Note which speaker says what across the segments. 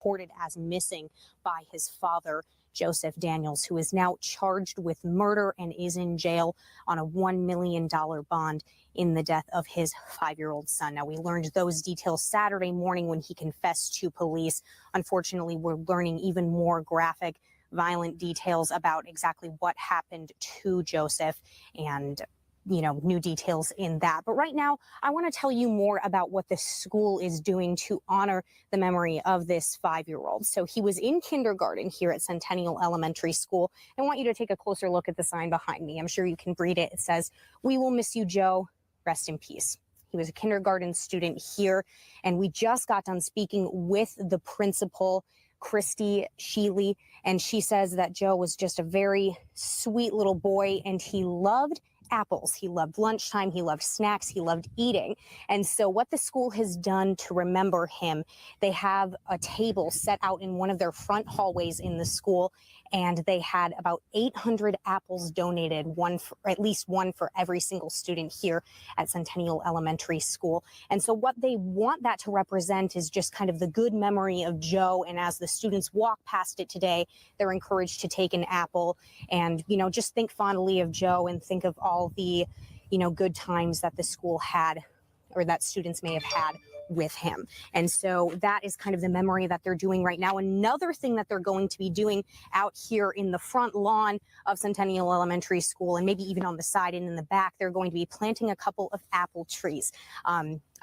Speaker 1: reported as missing by his father, Joseph Daniels, who is now charged with murder and is in jail on a $1 million bond in the death of his 5-year-old son. Now, we learned those details Saturday morning when he confessed to police. Unfortunately, we're learning even more graphic, violent details about exactly what happened to Joseph and new details in that. But right now, I want to tell you more about what the school is doing to honor the memory of this 5-year-old. So he was in kindergarten here at Centennial Elementary School. I want you to take a closer look at the sign behind me. I'm sure you can read it. It says, "We will miss you, Joe. Rest in peace." He was a kindergarten student here, and we just got done speaking with the principal, Christy Sheely, and she says that Joe was just a very sweet little boy, and he loved apples. He loved lunchtime. He loved snacks. He loved eating. And so what the school has done to remember him, they have a table set out in one of their front hallways in the school, and they had about 800 apples donated, at least one for every single student here at Centennial Elementary School. And so what they want that to represent is just kind of the good memory of Joe. And as the students walk past it today, they're encouraged to take an apple and, just think fondly of Joe and think of all the, good times that the school had or that students may have had with him. And so that is kind of the memory that they're doing right now. Another thing that they're going to be doing out here in the front lawn of Centennial Elementary School, and maybe even on the side and in the back, they're going to be planting a couple of apple trees.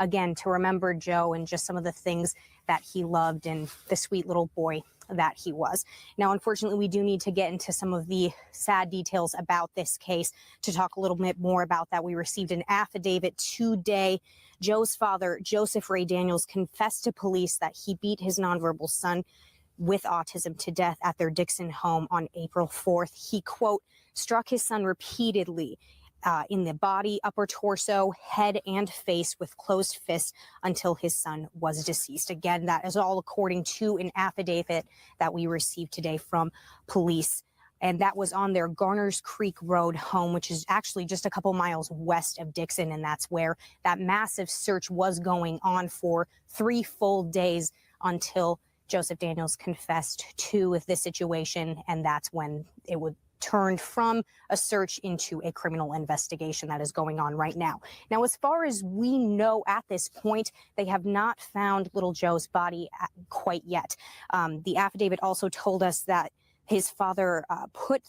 Speaker 1: Again, to remember Joe and just some of the things that he loved and the sweet little boy that he was. Now, unfortunately, we do need to get into some of the sad details about this case. To talk a little bit more about that, we received an affidavit today. Joe's father, Joseph Ray Daniels, confessed to police that he beat his nonverbal son with autism to death at their Dixon home on April 4th. He, quote, struck his son repeatedly in the body, upper torso, head, and face with closed fists until his son was deceased. Again, that is all according to an affidavit that we received today from police. And that was on their Garners Creek Road home, which is actually just a couple miles west of Dixon. And that's where that massive search was going on for 3 full days until Joseph Daniels confessed to this situation. And that's when it would turned from a search into a criminal investigation that is going on right now. Now, as far as we know at this point, they have not found little Joe's body quite yet. The affidavit also told us that his father put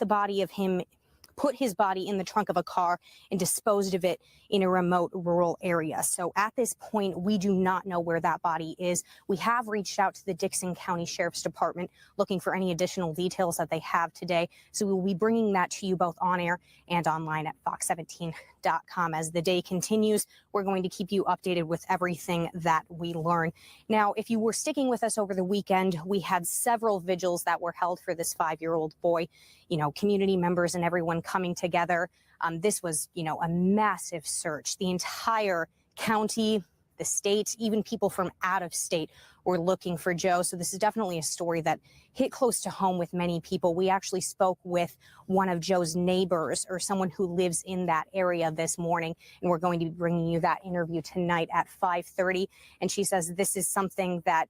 Speaker 1: his body in the trunk of a car and disposed of it in a remote rural area. So at this point, we do not know where that body is. We have reached out to the Dixon County Sheriff's Department looking for any additional details that they have today. So we will be bringing that to you both on air and online at fox17.com. As the day continues, we're going to keep you updated with everything that we learn. Now, if you were sticking with us over the weekend, we had several vigils that were held for this 5-year-old boy, community members and everyone coming together. This was, a massive search. The entire county, the state, even people from out of state were looking for Joe. So this is definitely a story that hit close to home with many people. We actually spoke with one of Joe's neighbors or someone who lives in that area this morning, and we're going to be bringing you that interview tonight at 5:30. And she says this is something that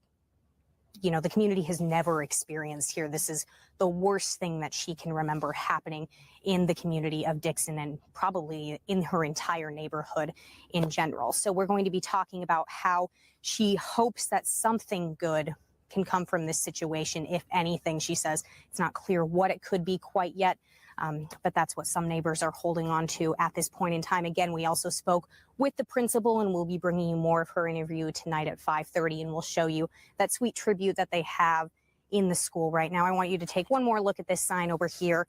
Speaker 1: the community has never experienced here. This is the worst thing that she can remember happening in the community of Dixon and probably in her entire neighborhood in general. So we're going to be talking about how she hopes that something good can come from this situation. If anything, she says it's not clear what it could be quite yet. But that's what some neighbors are holding on to at this point in time. Again, we also spoke with the principal, and we'll be bringing you more of her interview tonight at 5:30, and we'll show you that sweet tribute that they have in the school right now. I want you to take one more look at this sign over here.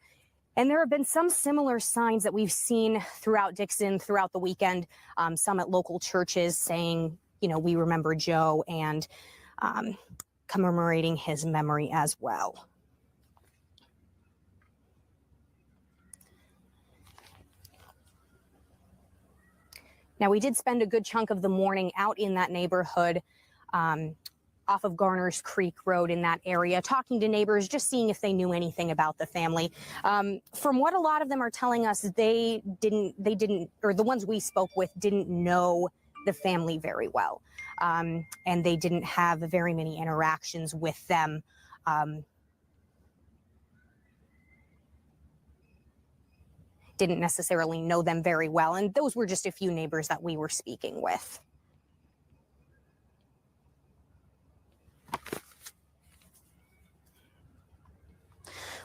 Speaker 1: And there have been some similar signs that we've seen throughout Dixon throughout the weekend, some at local churches saying, we remember Joe, and commemorating his memory as well. Now, we did spend a good chunk of the morning out in that neighborhood off of Garners Creek Road in that area, talking to neighbors, just seeing if they knew anything about the family. From what a lot of them are telling us, they didn't, or the ones we spoke with didn't know the family very well. And they didn't have very many interactions with them. Didn't necessarily know them very well. And those were just a few neighbors that we were speaking with.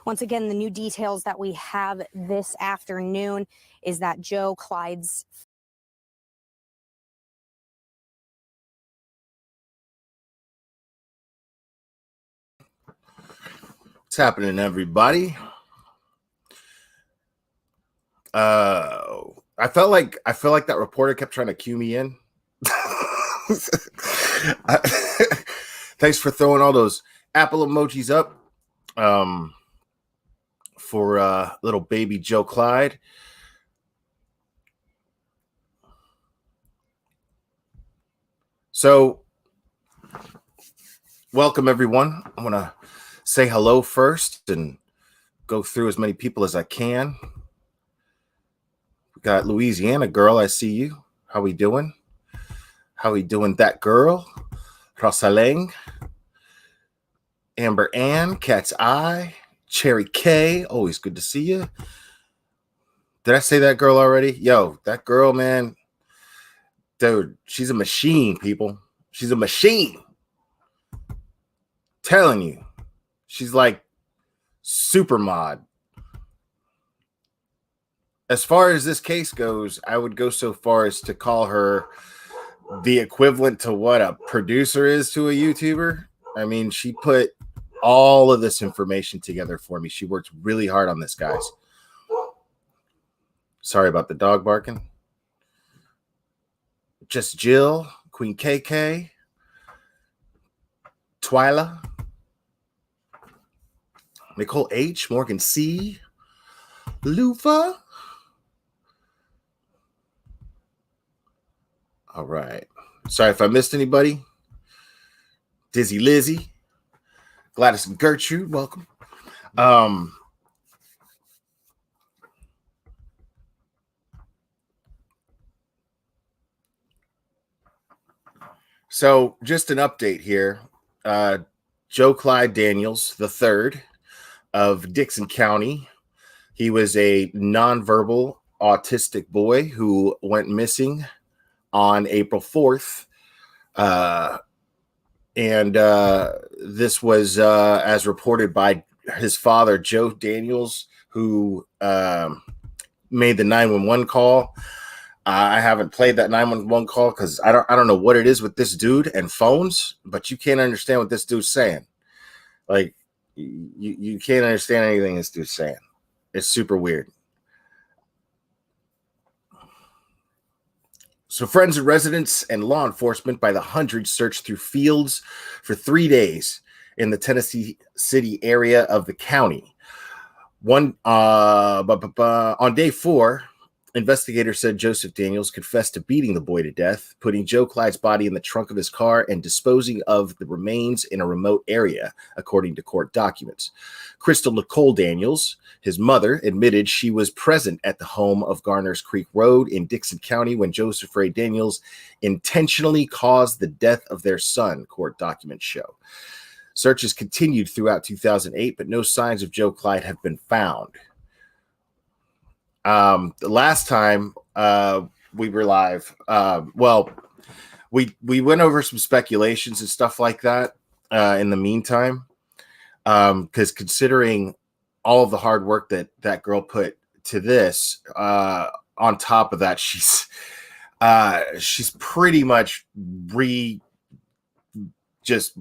Speaker 1: Once again, the new details that we have this afternoon is that Joe, Clyde's
Speaker 2: What's happening, everybody? I felt like that reporter kept trying to cue me in. Thanks for throwing all those Apple emojis up for little baby Joe Clyde. So, welcome everyone. I'm gonna say hello first and go through as many people as I can. We got Louisiana girl. I see you. How we doing? How we doing? That girl, Rosaling, Amber Ann, Cat's Eye, Cherry K. Always good to see you. Did I say that girl already? Yo, that girl, man. Dude, she's a machine, people. She's a machine. Telling you. She's like super mod. As far as this case goes, I would go so far as to call her the equivalent to what a producer is to a YouTuber. I mean, she put all of this information together for me. She worked really hard on this, guys. Sorry about the dog barking. Just Jill, Queen KK, Twyla, Nicole H, Morgan C, Lufa. All right. Sorry if I missed anybody. Dizzy Lizzie, Gladys and Gertrude, welcome. So just an update here. Joe Clyde Daniels III of Dixon County. He was a nonverbal autistic boy who went missing on April 4th. And this was as reported by his father, Joe Daniels, who made the 911 call. I haven't played that 911 call because I don't know what it is with this dude and phones, but you can't understand what this dude's saying. Like you can't understand anything this dude's saying. It's super weird. So friends and residents and law enforcement by the hundreds searched through fields for 3 days in the Tennessee City area of the county. On day 4, investigators said Joseph Daniels confessed to beating the boy to death, putting Joe Clyde's body in the trunk of his car and disposing of the remains in a remote area, according to court documents. Crystal Nicole Daniels, his mother, admitted she was present at the home of Garners Creek Road in Dixon County when Joseph Ray Daniels intentionally caused the death of their son, court documents show. Searches continued throughout 2008, but no signs of Joe Clyde have been found. The last time we were live, we went over some speculations and stuff like that in the meantime, because considering all of the hard work that girl put to this, on top of that, she's pretty much just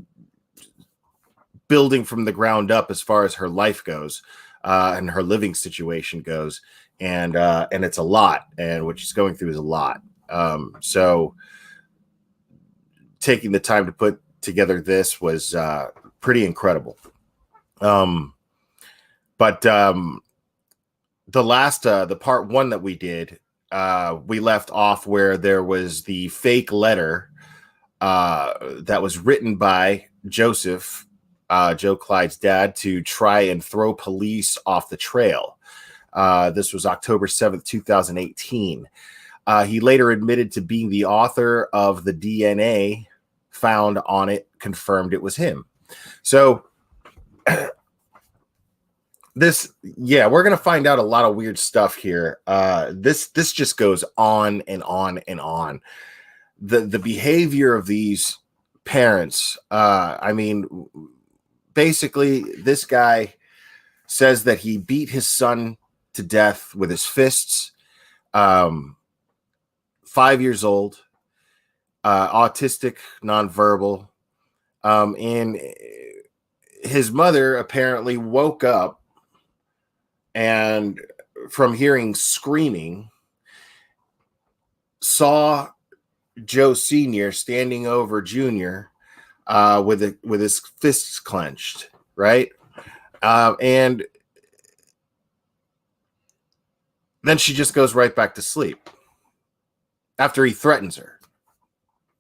Speaker 2: building from the ground up as far as her life goes, and her living situation goes. And it's a lot, and what she's going through is a lot. So taking the time to put together this was pretty incredible. But the last, the part 1 that we did, we left off where there was the fake letter that was written by Joseph, Joe Clyde's dad, to try and throw police off the trail. This was October 7th, 2018. He later admitted to being the author of the DNA found on it, confirmed it was him. So we're gonna find out a lot of weird stuff here. This just goes on and on and on. The behavior of these parents. I mean, basically, this guy says that he beat his son to death with his fists. 5 years old, autistic, nonverbal, and his mother apparently woke up and from hearing screaming, saw Joe Sr. standing over Junior with his fists clenched, right? And then she just goes right back to sleep after he threatens her.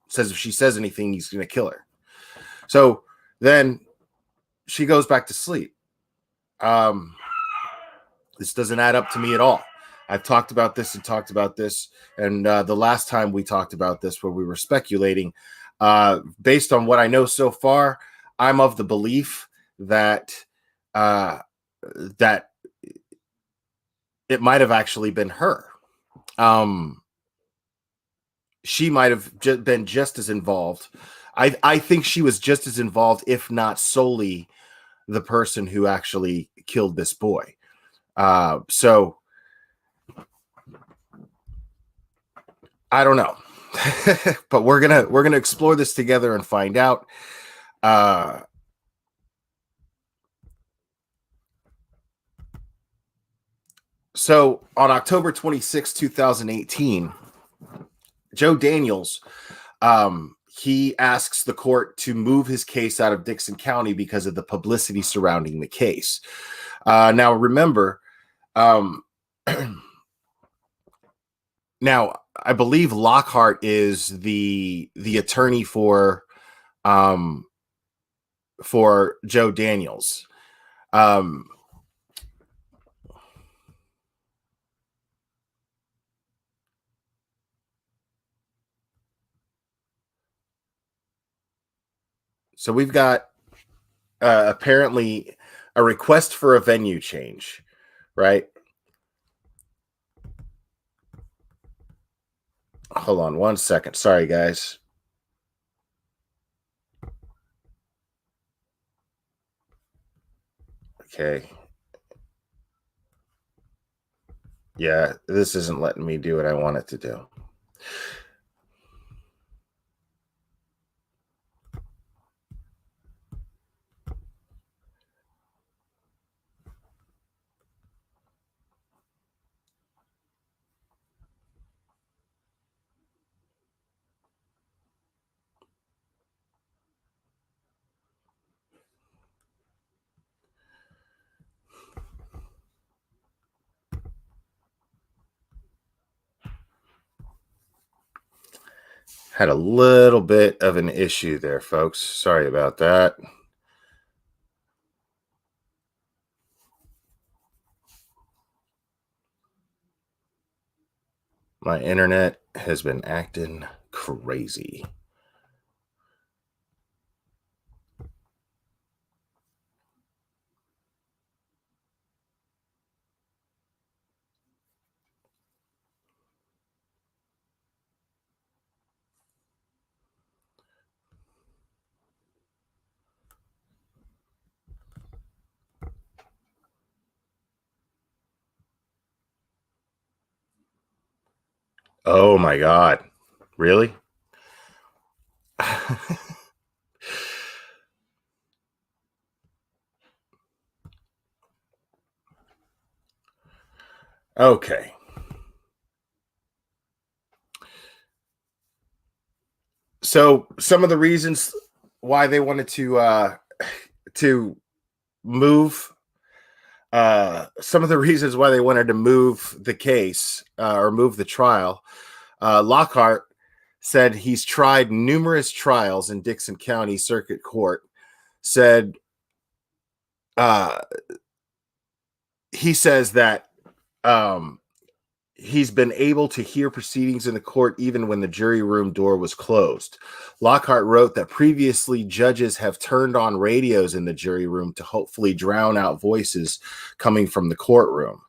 Speaker 2: Says if she says anything, he's going to kill her. So then she goes back to sleep. This doesn't add up to me at all. I've talked about this. And the last time we talked about this, where we were speculating, based on what I know so far, I'm of the belief that that it might have actually been her. She might have been just as involved. I think she was just as involved, if not solely the person who actually killed this boy. So I don't know, but we're gonna explore this together and find out. So on October 26, 2018, Joe Daniels, he asks the court to move his case out of Dixon County because of the publicity surrounding the case. Now, remember, now I believe Lockhart is the attorney for Joe Daniels. So we've got apparently a request for a venue change, right? Hold on 1 second. Sorry, guys. Okay. Yeah, this isn't letting me do what I want it to do. Had a little bit of an issue there, folks. Sorry about that. My internet has been acting crazy. Oh my God. Really? Okay. So some of the reasons why they wanted to move some of the reasons why they wanted to move the case or move the trial. Lockhart said he's tried numerous trials in Dixon County Circuit Court. Said he says that he's been able to hear proceedings in the court even when the jury room door was closed. Lockhart wrote that previously judges have turned on radios in the jury room to hopefully drown out voices coming from the courtroom.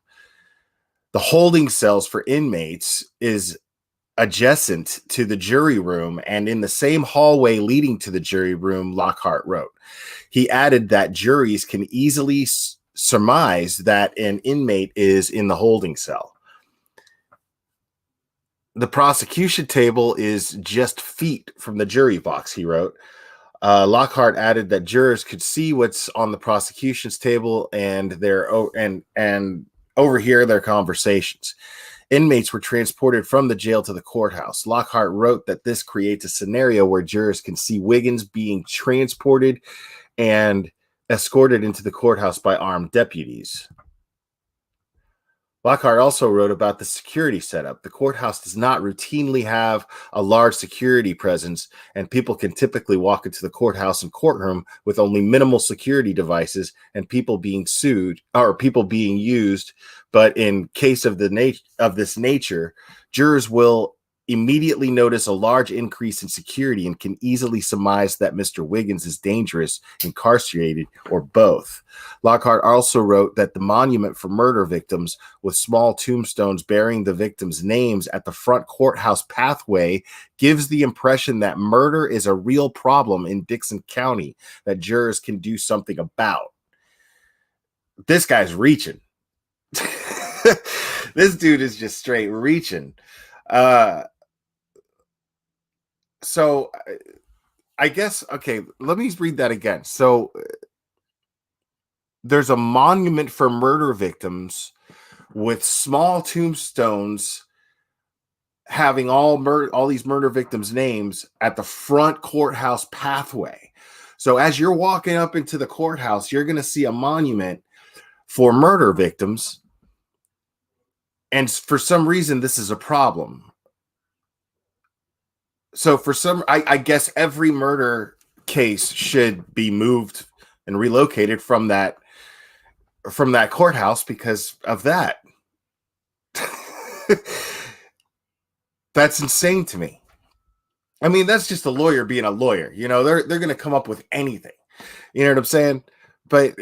Speaker 2: The holding cells for inmates is adjacent to the jury room and in the same hallway leading to the jury room, Lockhart wrote. He added that juries can easily surmise that an inmate is in the holding cell. The prosecution table is just feet from the jury box, he wrote. Lockhart added that jurors could see what's on the prosecution's table and overhear their conversations. Inmates were transported from the jail to the courthouse. Lockhart wrote that this creates a scenario where jurors can see Wiggins being transported and escorted into the courthouse by armed deputies. Lockhart also wrote about the security setup. The courthouse does not routinely have a large security presence, and people can typically walk into the courthouse and courtroom with only minimal security devices and people being used. But in case of this nature, jurors will immediately notice a large increase in security and can easily surmise that Mr. Wiggins is dangerous, incarcerated, or both. Lockhart also wrote that the monument for murder victims with small tombstones bearing the victims' names at the front courthouse pathway gives the impression that murder is a real problem in Dixon County that jurors can do something about. This guy's reaching. This dude is just straight reaching. So I guess, okay, let me read that again. So there's a monument for murder victims with small tombstones having all these murder victims' names at the front courthouse pathway. So as you're walking up into the courthouse, you're going to see a monument for murder victims. And for some reason, this is a problem. So I guess every murder case should be moved and relocated from that courthouse because of that. That's insane to me. I mean, that's just a lawyer being a lawyer. You know, they're going to come up with anything. You know what I'm saying? But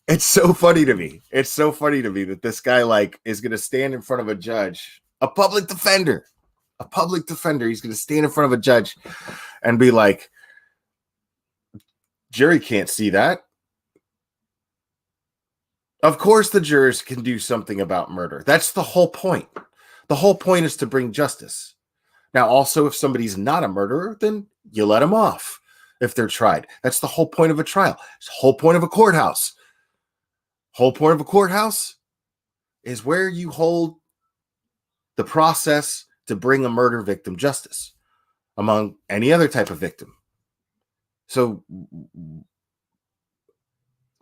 Speaker 2: it's so funny to me. It's so funny to me that this guy is going to stand in front of a judge, a public defender. He's going to stand in front of a judge and be like, jury can't see that. Of course the jurors can do something about murder. That's the whole point. The whole point is to bring justice. Now, also, if somebody's not a murderer, then you let them off if they're tried. That's the whole point of a trial. It's the whole point of a courthouse. Whole point of a courthouse is where you hold the process to bring a murder victim justice among any other type of victim. So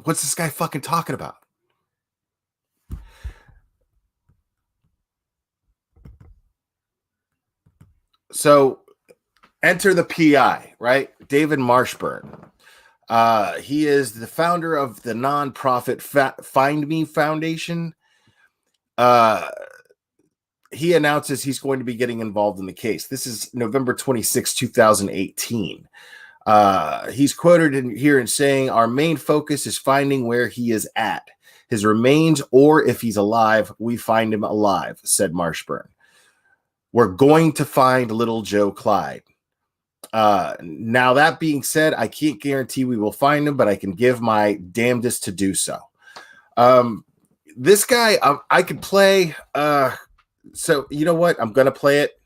Speaker 2: what's this guy fucking talking about? So enter the PI, right? David Marshburn. He is the founder of the nonprofit Find Me Foundation. He announces he's going to be getting involved in the case. This is November 26, 2018. He's quoted here in saying, "Our main focus is finding where he is at. His remains, or if he's alive, we find him alive," said Marshburn. "We're going to find little Joe Clyde. Now, that being said, I can't guarantee we will find him, but I can give my damnedest to do so." This guy, I could play. So you know what? I'm gonna play it.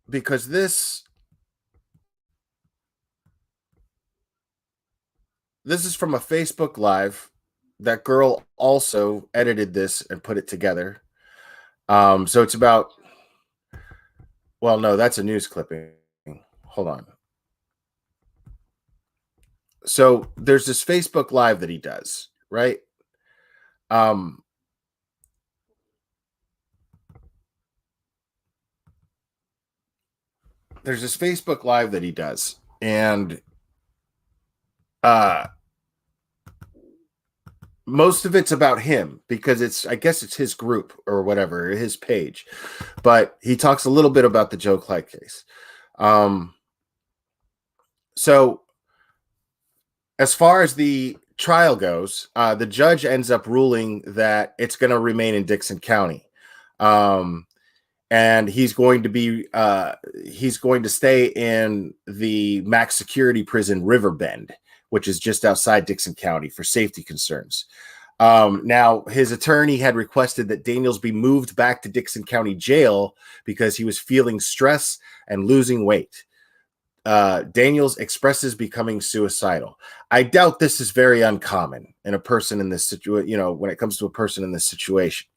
Speaker 2: Because this is from a Facebook Live. That girl also edited this and put it together. So it's about. Well, no, that's a news clipping. Hold on. So there's this Facebook Live that he does, right? There's this Facebook Live that he does, and most of it's about him because I guess it's his group or whatever, his page. But he talks a little bit about the Joe Clyde case. So as far as the trial goes, the judge ends up ruling that it's going to remain in Dixon County. And he's going to stay in the max security prison Riverbend, which is just outside Dixon County for safety concerns. Now, his attorney had requested that Daniels be moved back to Dixon County Jail because he was feeling stress and losing weight. Daniels expresses becoming suicidal. I doubt this is very uncommon in a person in this situation, when it comes to a person in this situation.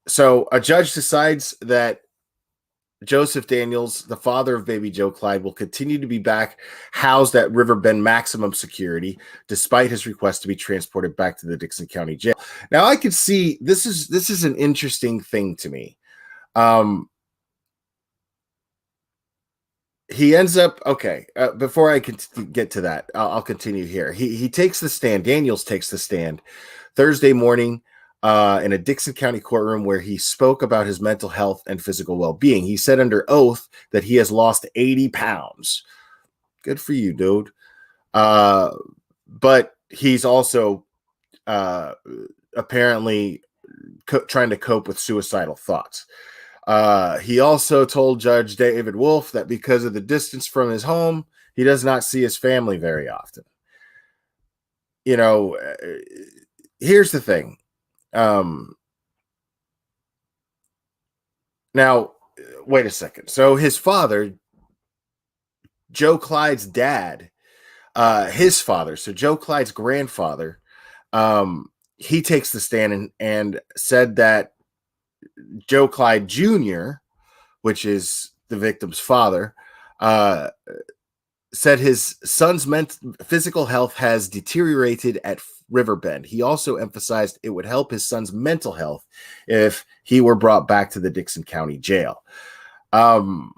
Speaker 2: So a judge decides that Joseph Daniels, the father of baby Joe Clyde, will continue to be back housed at Riverbend maximum security, despite his request to be transported back to the Dixon County Jail. Now, I could see this is an interesting thing to me. He ends up before I can get to that, I'll continue here. He takes the stand. Daniels takes the stand Thursday morning in a Dixon County courtroom where he spoke about his mental health and physical well-being. He said under oath that he has lost 80 pounds. Good for you, dude. But he's also apparently trying to cope with suicidal thoughts. He also told Judge David Wolf that because of the distance from his home, he does not see his family very often. Here's the thing. Now, wait a second. So his father, Joe Clyde's dad, his father, so Joe Clyde's grandfather, he takes the stand and said that Joe Clyde Jr., which is the victim's father, said his son's physical health has deteriorated at Riverbend. He also emphasized it would help his son's mental health if he were brought back to the Dixon County Jail. Now,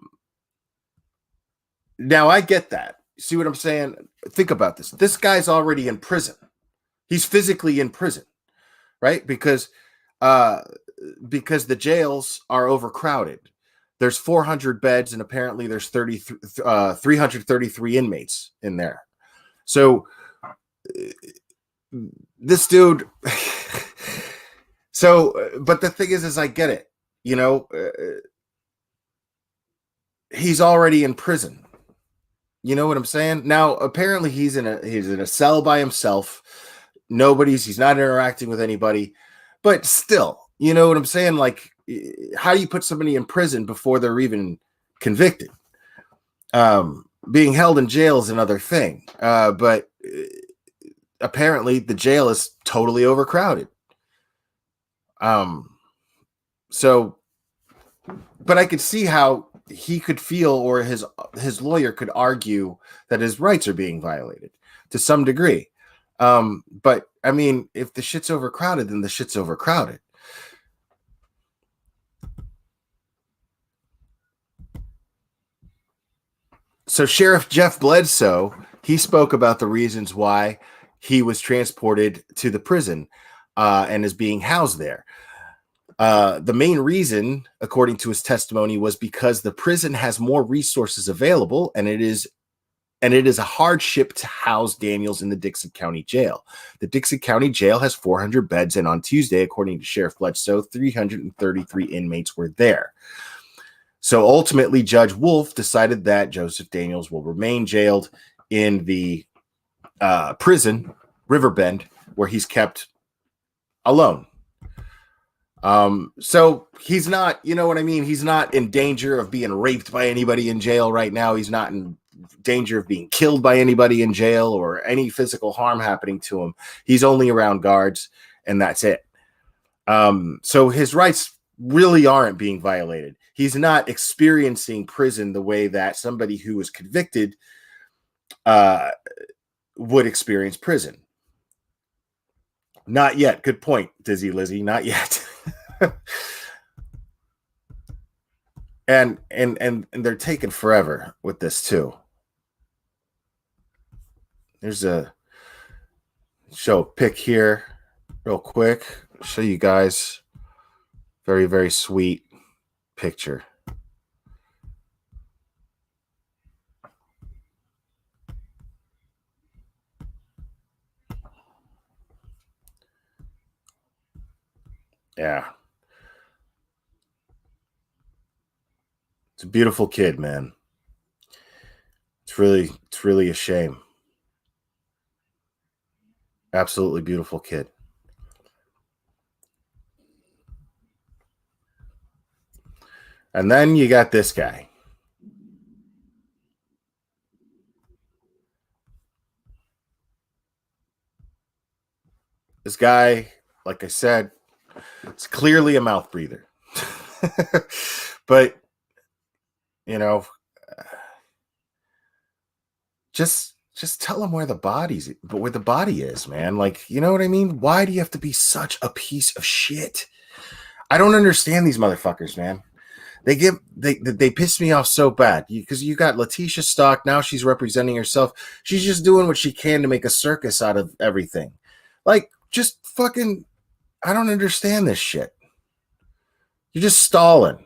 Speaker 2: I get that. See what I'm saying? Think about this. This guy's already in prison. He's physically in prison, right? Because the jails are overcrowded. There's 400 beds, and apparently there's 333 inmates in there. So this dude. But the thing is I get it. He's already in prison. You know what I'm saying? Now, apparently he's in a cell by himself. He's not interacting with anybody. But still, you know what I'm saying? Like, how do you put somebody in prison before they're even convicted? Being held in jail is another thing. But apparently the jail is totally overcrowded. But I could see how he could feel, or his lawyer could argue, that his rights are being violated to some degree. But I mean, if the shit's overcrowded, then the shit's overcrowded. So Sheriff Jeff Bledsoe, he spoke about the reasons why he was transported to the prison and is being housed there. The main reason, according to his testimony, was because the prison has more resources available, and it is a hardship to house Daniels in the Dixon County Jail. The Dixon County Jail has 400 beds, and on Tuesday, according to Sheriff Bledsoe, 333 inmates were there. So ultimately, Judge Wolf decided that Joseph Daniels will remain jailed in the prison, Riverbend, where he's kept alone. So he's not, you know what I mean? He's not in danger of being raped by anybody in jail right now. He's not in danger of being killed by anybody in jail or any physical harm happening to him. He's only around guards, and that's it. So his rights really aren't being violated. He's not experiencing prison the way that somebody who was convicted would experience prison. Not yet. Good point, Dizzy Lizzie. Not yet. and they're taking forever with this too. There's a Show a pic here real quick. Show you guys. Very, very sweet picture. Yeah. It's a beautiful kid, man. It's really a shame. Absolutely beautiful kid. And then you got this guy. This guy, like I said, it's clearly a mouth breather. But, you know, just tell him where the body is, man. Like, you know what I mean? Why do you have to be such a piece of shit? I don't understand these motherfuckers, man. They piss me off so bad because you got Letitia Stock, now she's representing herself. She's just doing what she can to make a circus out of everything. Like, just fucking, I don't understand this shit. You're just stalling.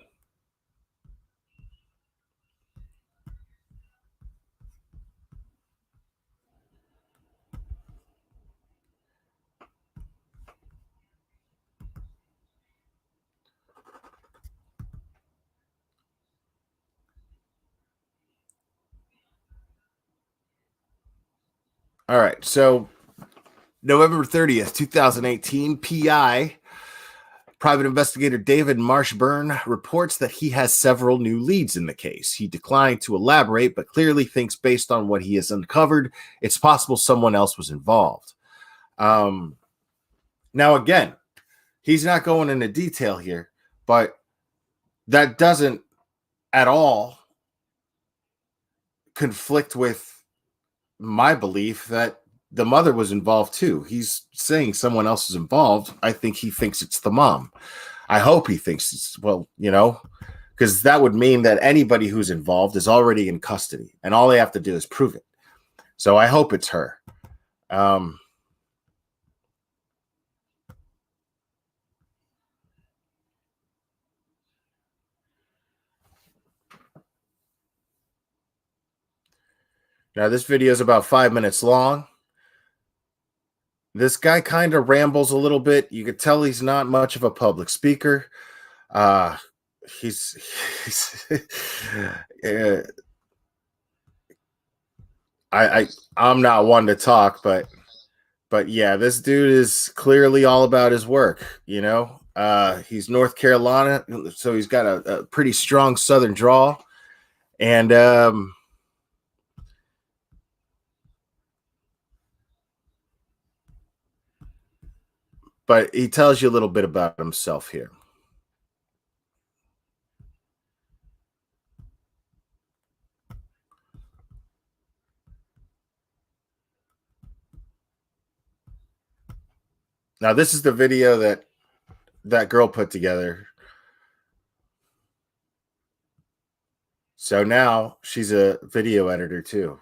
Speaker 2: All right, so November 30th, 2018, PI Private investigator David Marshburn reports that he has several new leads in the case. He declined to elaborate, but clearly thinks based on what he has uncovered, it's possible someone else was involved. Now, again, he's not going into detail here, but that doesn't at all conflict with my belief that the mother was involved too. He's saying someone else is involved. I think he thinks it's the mom. I hope he thinks it's, well, because that would mean that anybody who's involved is already in custody and all they have to do is prove it. So I hope it's her. Now, this video is about 5 minutes long. This guy kind of rambles a little bit. You could tell he's not much of a public speaker. He's I'm not one to talk, but yeah, this dude is clearly all about his work. He's North Carolina, so he's got a pretty strong Southern drawl, and but he tells you a little bit about himself here. Now, this is the video that girl put together. So now she's a video editor too.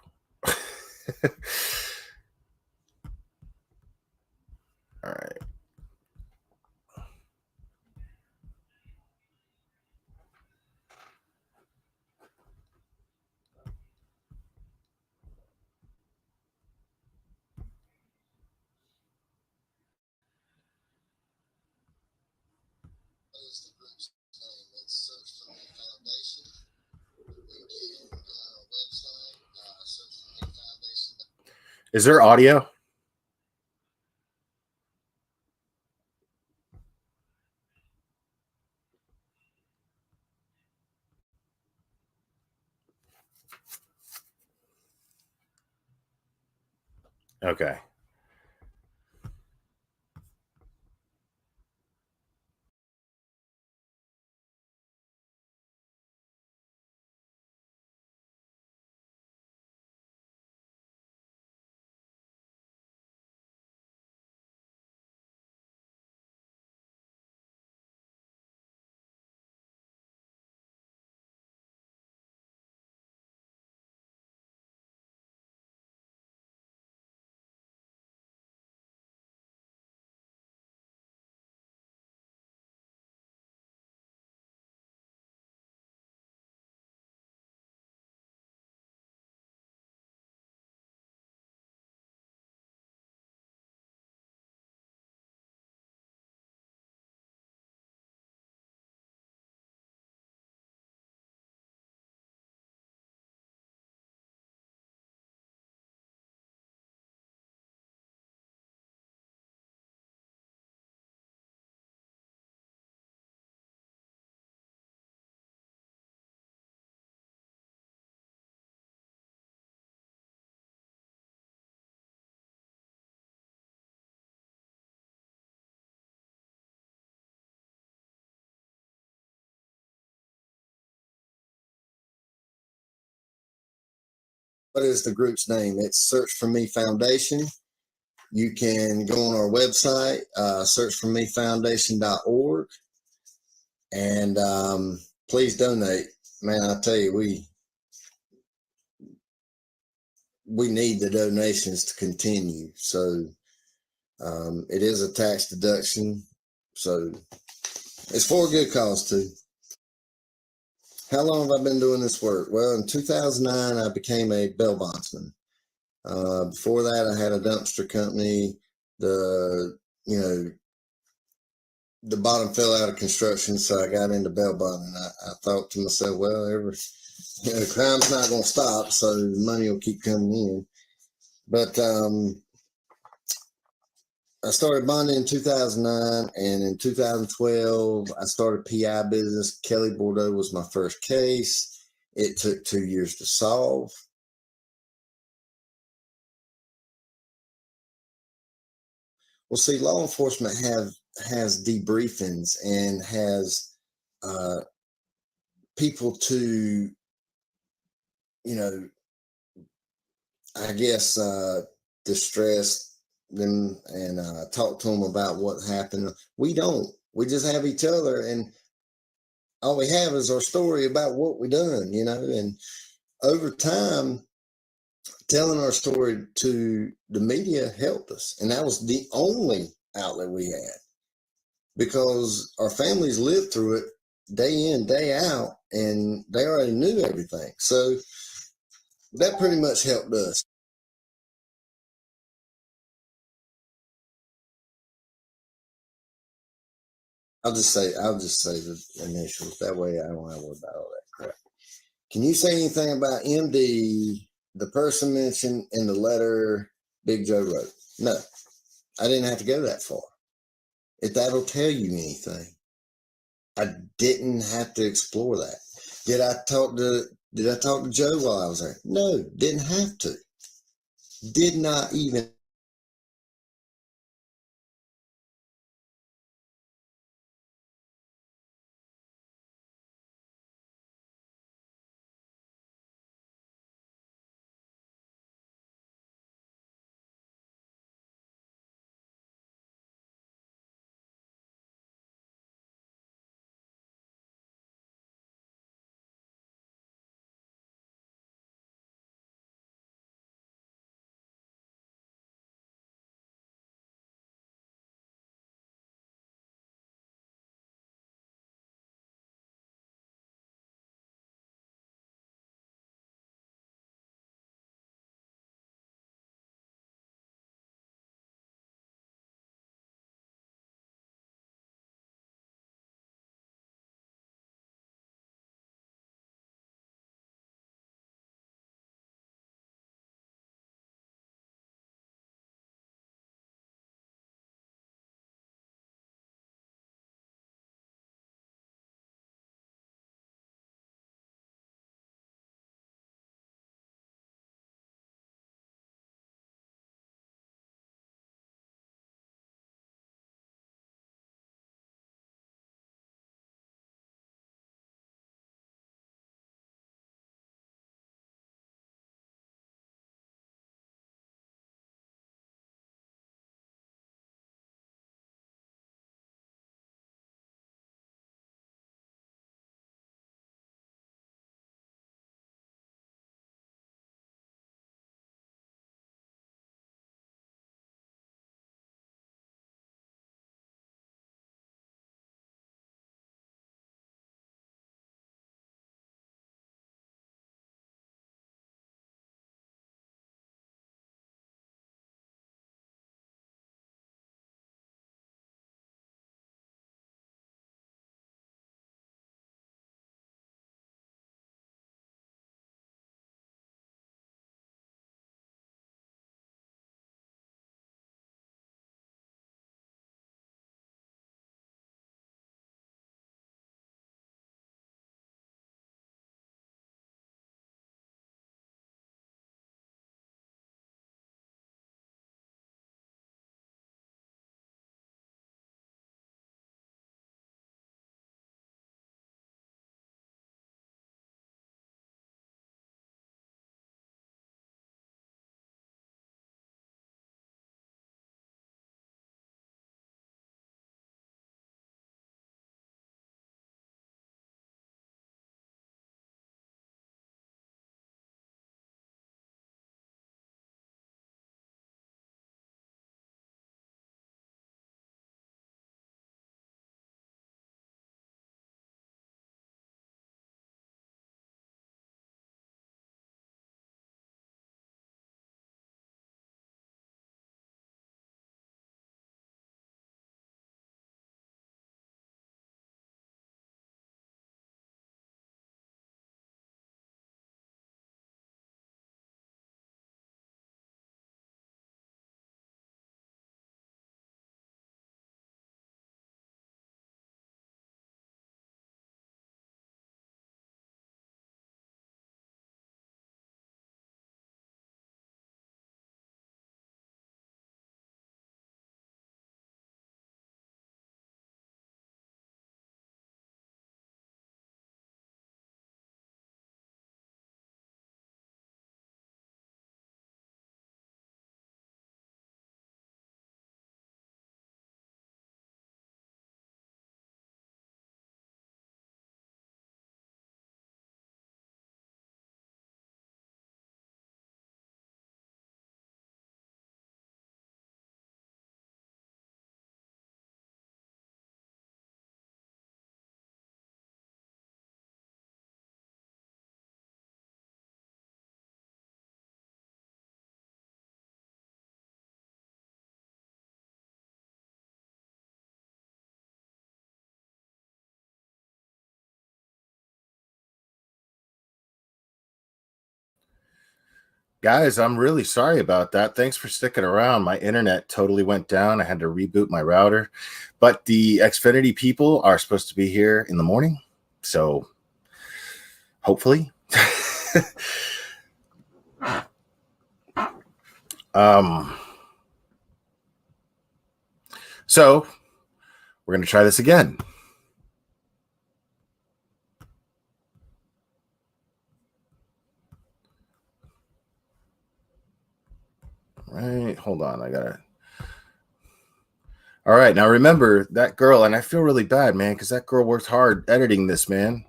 Speaker 2: All right. Is there audio? Okay.
Speaker 3: What is the group's name? It's Search for Me Foundation. You can go on our website, searchformefoundation.org, and please donate. Man, I tell you, we need the donations to continue. So it is a tax deduction. So it's for a good cause too. How long have I been doing this work? Well, in 2009, I became a bail bondsman. Before that, I had a dumpster company. The bottom fell out of construction, so I got into bail bonding. I thought to myself, well, crime's not going to stop, so the money will keep coming in. But I started bonding in 2009, and in 2012, I started PI business. Kelly Bordeaux was my first case. It took 2 years to solve. Well, see, law enforcement has debriefings and has people to, I guess, distress them and talk to them about what happened. We don't. We just have each other, and all we have is our story about what we done, and over time, telling our story to the media helped us. And that was the only outlet we had, because our families lived through it day in, day out, and they already knew everything. So that pretty much helped us. I'll just say the initials. That way I don't have to worry about all that crap. Can you say anything about MD, the person mentioned in the letter Big Joe wrote? No, I didn't have to go that far. If that'll tell you anything, I didn't have to explore that. Did I talk to Joe while I was there? No, didn't have to. Did not even
Speaker 2: Guys, I'm really sorry about that. Thanks for sticking around. My internet totally went down. I had to reboot my router. But the Xfinity people are supposed to be here in the morning. So hopefully. So we're going to try this again. Right, hold on. All right, now remember that girl, and I feel really bad, man, because that girl worked hard editing this, man,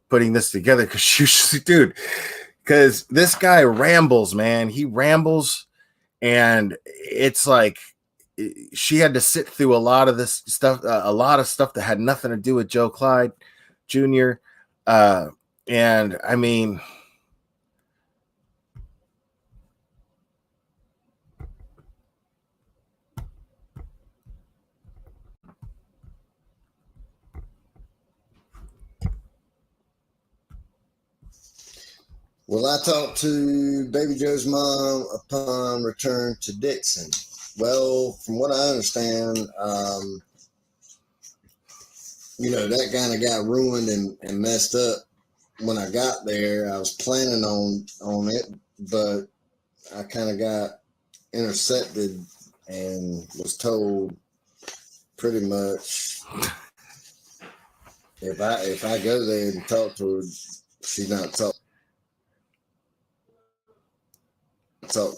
Speaker 2: putting this together. Because because this guy rambles, man. He rambles, and it's like she had to sit through a lot of this stuff, a lot of stuff that had nothing to do with Joe Clyde Jr. And I mean,
Speaker 3: Well, I talked to Baby Joe's mom upon return to Dixon. Well, from what I understand, that kind of got ruined and messed up when I got there. I was planning on it, but I kind of got intercepted and was told pretty much if I go there and talk to her, she's not talk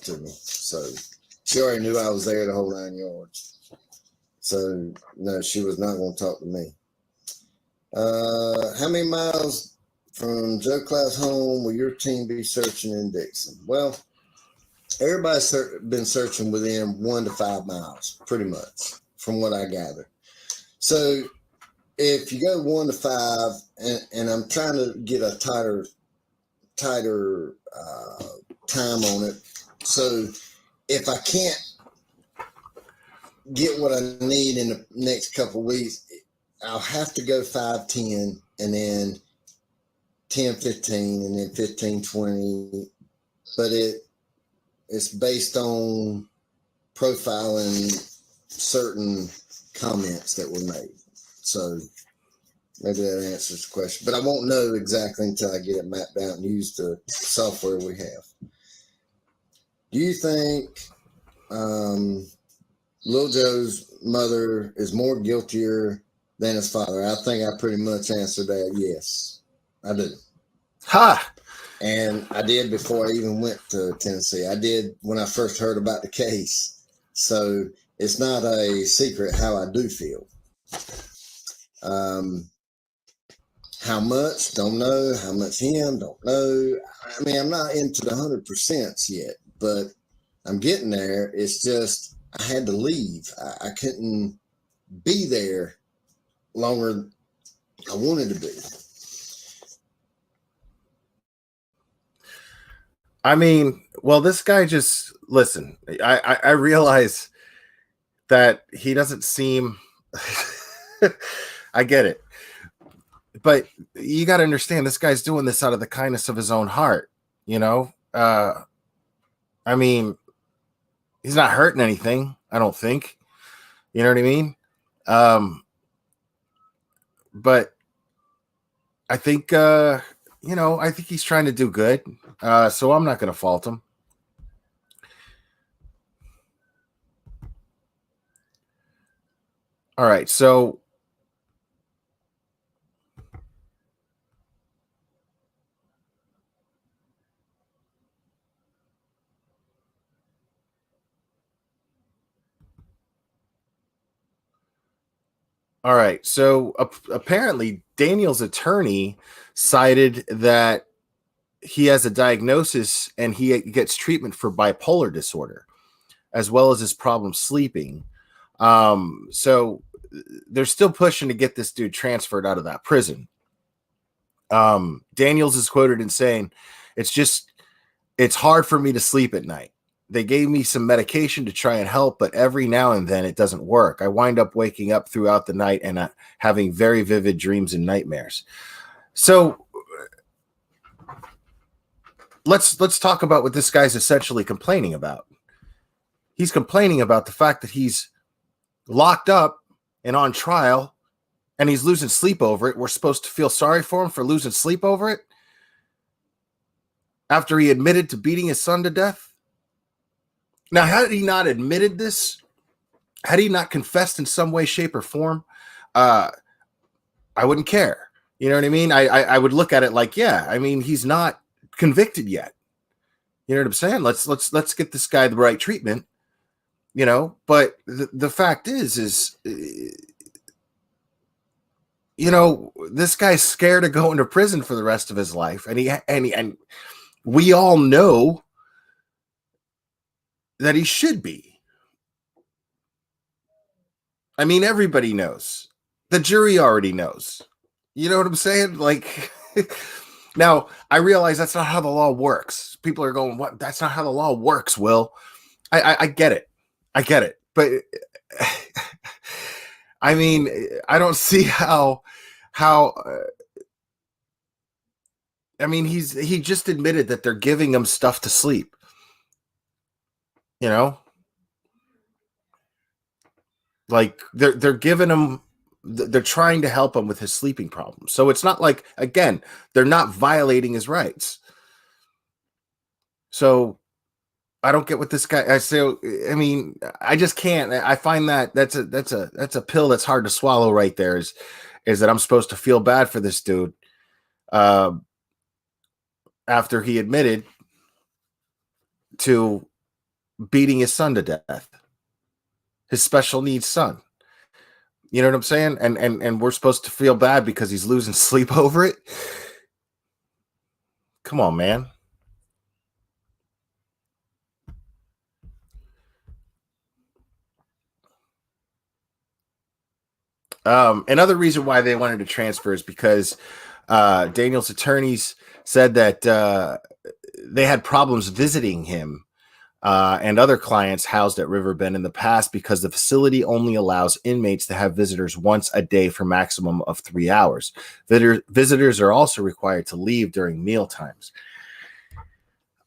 Speaker 3: to me. So she already knew I was there the whole 9 yards. So no, she was not going to talk to me. How many miles from Joe Clyde's home will your team be searching in Dixon? Well, everybody's been searching within 1 to 5 miles, pretty much, from what I gather. So if you go 1 to 5, and I'm trying to get a tighter time on it. So if I can't get what I need in the next couple of weeks, I'll have to go 5-10 and then 10-15 and then 15-20. But it's based on profiling certain comments that were made. So maybe that answers the question. But I won't know exactly until I get it mapped out and use the software we have. Do you think Lil Joe's mother is more guiltier than his father? I think I pretty much answered that yes. I do.
Speaker 2: Ha!
Speaker 3: And I did before I even went to Tennessee. I did when I first heard about the case. So it's not a secret how I do feel. How much? Don't know. How much him? Don't know. I mean, I'm not into the 100% yet, but I'm getting there. It's just I had to leave. I couldn't be there longer than I wanted to be.
Speaker 2: I mean, well, this guy just listen. I realize that he doesn't seem. I get it, but you got to understand this guy's doing this out of the kindness of his own heart. I mean, he's not hurting anything. I don't think. You know what I mean? But I think I think he's trying to do good. So I'm not going to fault him. All right, so all right, so apparently Daniel's attorney cited that he has a diagnosis and he gets treatment for bipolar disorder, as well as his problem sleeping. So they're still pushing to get this dude transferred out of that prison. Daniels is quoted in saying, it's hard for me to sleep at night. They gave me some medication to try and help, but every now and then it doesn't work. I wind up waking up throughout the night and having very vivid dreams and nightmares. So let's talk about what this guy's essentially complaining about. He's complaining about the fact that he's locked up and on trial, and he's losing sleep over it. We're supposed to feel sorry for him for losing sleep over it after he admitted to beating his son to death. Now, had he not admitted this, had he not confessed in some way, shape, or form, I wouldn't care. You know what I mean? I would look at it like, yeah, I mean, he's not convicted yet. You know what I'm saying? Let's get this guy the right treatment. You know, but the fact is, you know, this guy's scared of going to prison for the rest of his life, and we all know that he should be. I mean, everybody knows. The jury already knows. You know what I'm saying? Like, now I realize that's not how the law works. People are going, "What? That's not how the law works." Will, I get it. I get it, but I mean, I don't see how. I mean, he just admitted that they're giving him stuff to sleep. You know, like they're giving him. They're trying to help him with his sleeping problems. So it's not like, again, they're not violating his rights. So I don't get what this guy. I mean, I just can't. I find that that's a pill that's hard to swallow. Right there is that I'm supposed to feel bad for this dude after he admitted to beating his son to death, his special needs son. You know what I'm saying? And we're supposed to feel bad because he's losing sleep over it. Come on, man. Another reason why they wanted to transfer is because Daniel's attorneys said that they had problems visiting him and other clients housed at Riverbend in the past because the facility only allows inmates to have visitors once a day for maximum of 3 hours. Visitors are also required to leave during meal times.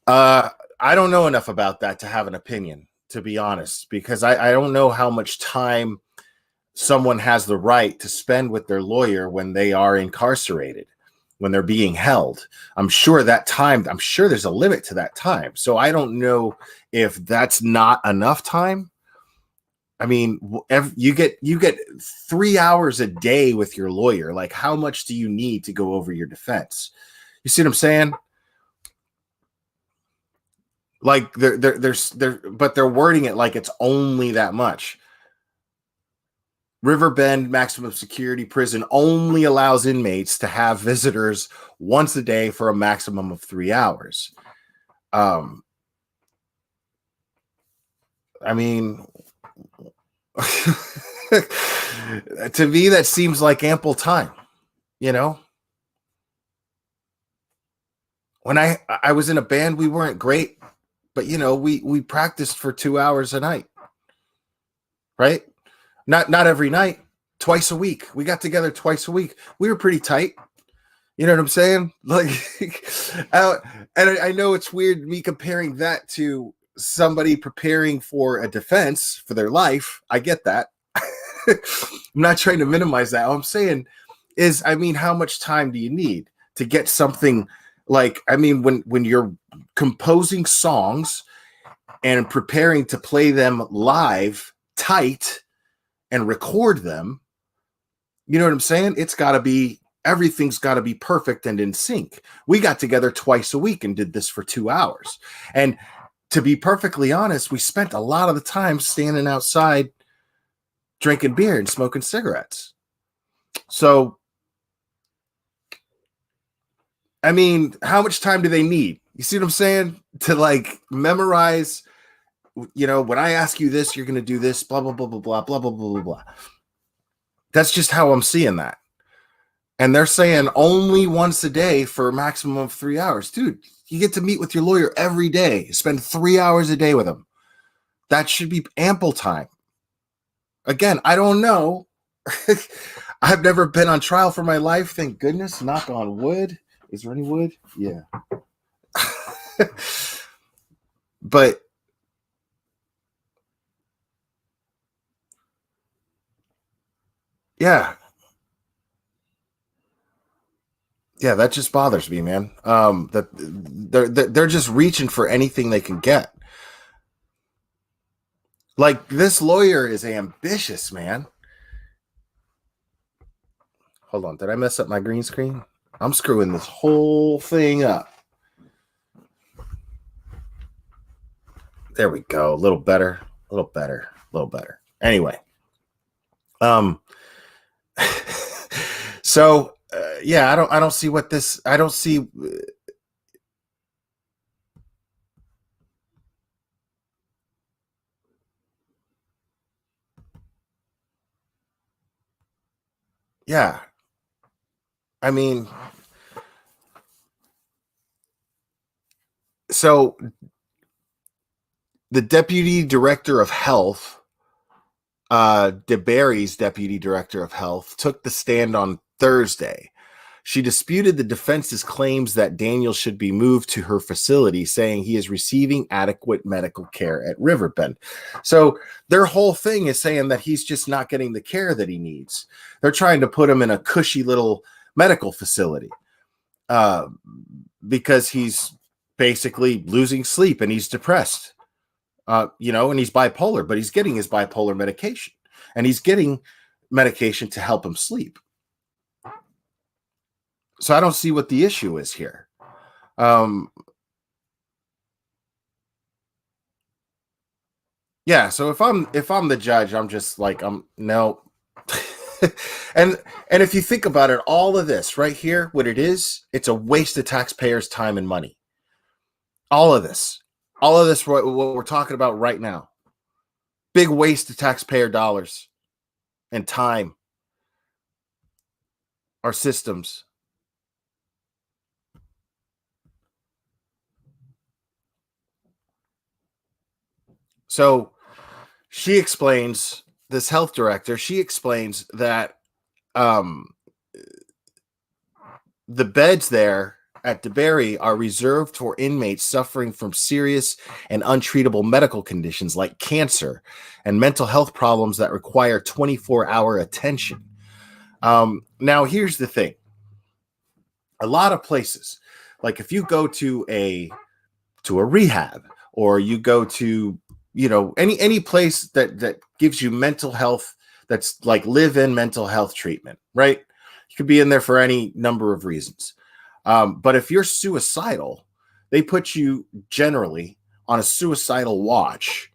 Speaker 2: I don't know enough about that to have an opinion, to be honest, because I don't know how much time someone has the right to spend with their lawyer when they are incarcerated, when they're being held. I'm sure there's a limit to that time. So I don't know if that's not enough time. I mean, you get 3 hours a day with your lawyer. Like, how much do you need to go over your defense? You see what I'm saying? Like they're wording it like it's only that much. Riverbend Maximum Security Prison only allows inmates to have visitors once a day for a maximum of 3 hours. I mean, to me, that seems like ample time, you know? When I was in a band, we weren't great, but, you know, we practiced for 2 hours a night, right? Not every night, twice a week. We got together twice a week. We were pretty tight. You know what I'm saying? Like, and I know it's weird me comparing that to somebody preparing for a defense for their life. I get that. I'm not trying to minimize that. All I'm saying is, I mean, how much time do you need to get something like, I mean, when you're composing songs and preparing to play them live tight and record them, you know what I'm saying? Everything's got to be perfect and in sync. We got together twice a week and did this for 2 hours. And to be perfectly honest, we spent a lot of the time standing outside drinking beer and smoking cigarettes. So, I mean, how much time do they need? You see what I'm saying? To like memorize, you know, when I ask you this, you're going to do this, blah, blah, blah, blah, blah, blah, blah, blah, blah, blah. That's just how I'm seeing that. And they're saying only once a day for a maximum of 3 hours. Dude, you get to meet with your lawyer every day. Spend 3 hours a day with him. That should be ample time. Again, I don't know. I've never been on trial for my life. Thank goodness. Knock on wood. Is there any wood? Yeah. But yeah, that just bothers me, man. That they're just reaching for anything they can get. Like, this lawyer is ambitious, man. Hold on, did I mess up my green screen? I'm screwing this whole thing up. There we go. A little better. Anyway, so yeah, I don't see what this. I don't see. Yeah, I mean, so the deputy director of health, DeBerry's deputy director of health, took the stand on Thursday. She disputed the defense's claims that Daniels should be moved to her facility, saying he is receiving adequate medical care at Riverbend. So their whole thing is saying that he's just not getting the care that he needs. They're trying to put him in a cushy little medical facility because he's basically losing sleep and he's depressed, and he's bipolar, but he's getting his bipolar medication and he's getting medication to help him sleep. So I don't see what the issue is here. Yeah, so if I'm the judge, I'm just like, no. and if you think about it, all of this right here, what it is, it's a waste of taxpayers' time and money. All of this, what we're talking about right now, big waste of taxpayer dollars and time. Our systems. So she explains, this health director, that the beds there at DeBerry are reserved for inmates suffering from serious and untreatable medical conditions like cancer and mental health problems that require 24-hour attention. Now, here's the thing. A lot of places, like if you go to a rehab, or you go to, any place that gives you mental health, that's like live-in mental health treatment, right? You could be in there for any number of reasons. But if you're suicidal, they put you generally on a suicidal watch,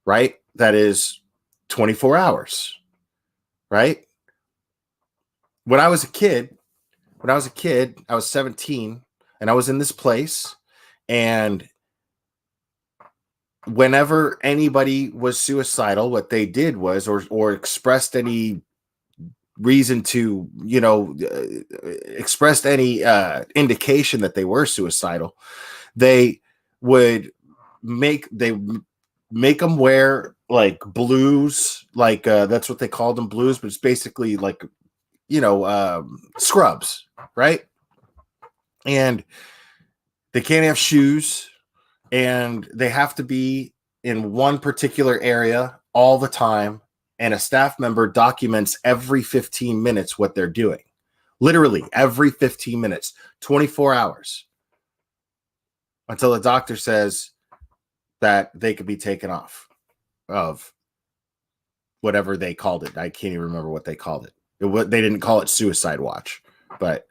Speaker 2: right? That is 24 hours, right? When I was a kid, I was 17 and I was in this place, and whenever anybody was suicidal, what they did was, or expressed any reason to, expressed any indication that they were suicidal, they would make them wear like blues, like that's what they called them, blues, but it's basically like, scrubs, right? And they can't have shoes, and they have to be in one particular area all the time, and a staff member documents every 15 minutes what they're doing. Literally every 15 minutes, 24 hours, until the doctor says that they could be taken off of whatever they called it. I can't even remember what they called it. They didn't call it suicide watch, but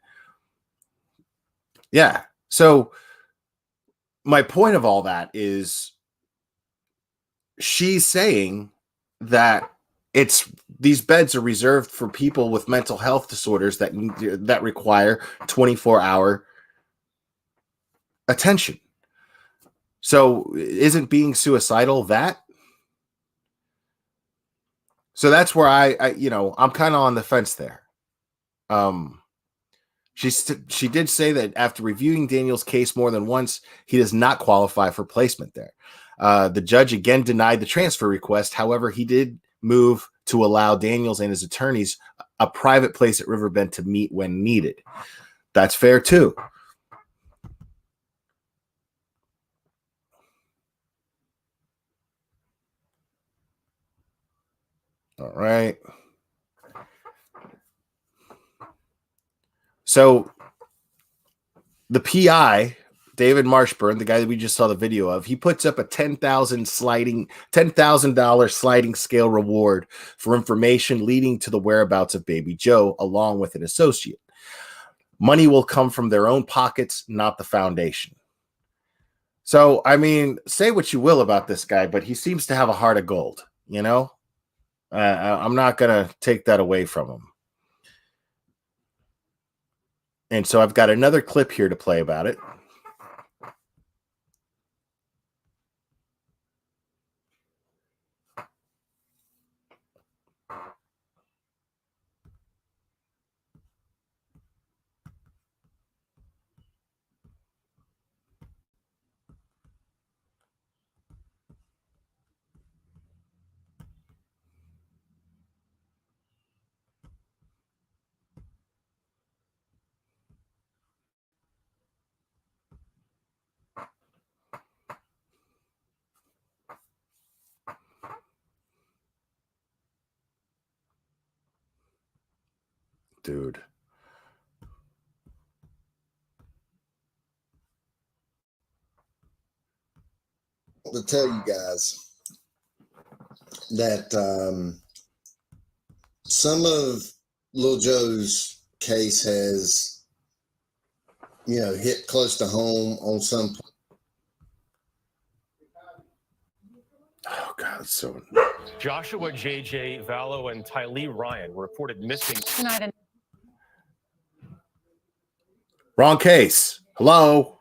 Speaker 2: yeah. So my point of all that is, she's saying that these beds are reserved for people with mental health disorders that require 24-hour attention. So isn't being suicidal that? So that's where I'm kind of on the fence there. She did say that after reviewing Daniels' case more than once, he does not qualify for placement there. The judge again denied the transfer request. However, he did move to allow Daniels and his attorneys a private place at Riverbend to meet when needed. That's fair too. All right. So the PI, David Marshburn, the guy that we just saw the video of, he puts up a $10,000 sliding scale reward for information leading to the whereabouts of baby Joe, along with an associate. Money will come from their own pockets, not the foundation. So, I mean, say what you will about this guy, but he seems to have a heart of gold, you know? I'm not going to take that away from him. And so I've got another clip here to play about it. Dude.
Speaker 3: To tell you guys that some of Lil Joe's case has, hit close to home on some.
Speaker 2: Oh, God, it's so.
Speaker 4: Joshua J.J. Vallow and Tylee Ryan were reported missing tonight.
Speaker 2: Wrong case. Hello.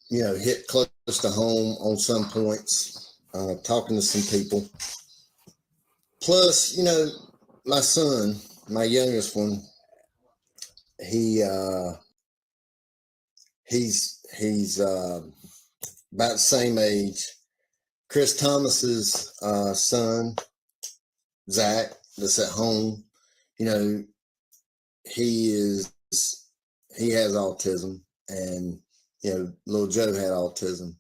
Speaker 3: Hit close to home on some points, talking to some people. Plus, my son, my youngest one, he's about the same age. Chris Thomas's son, Zach, that's at home, he has autism, and little Joe had autism,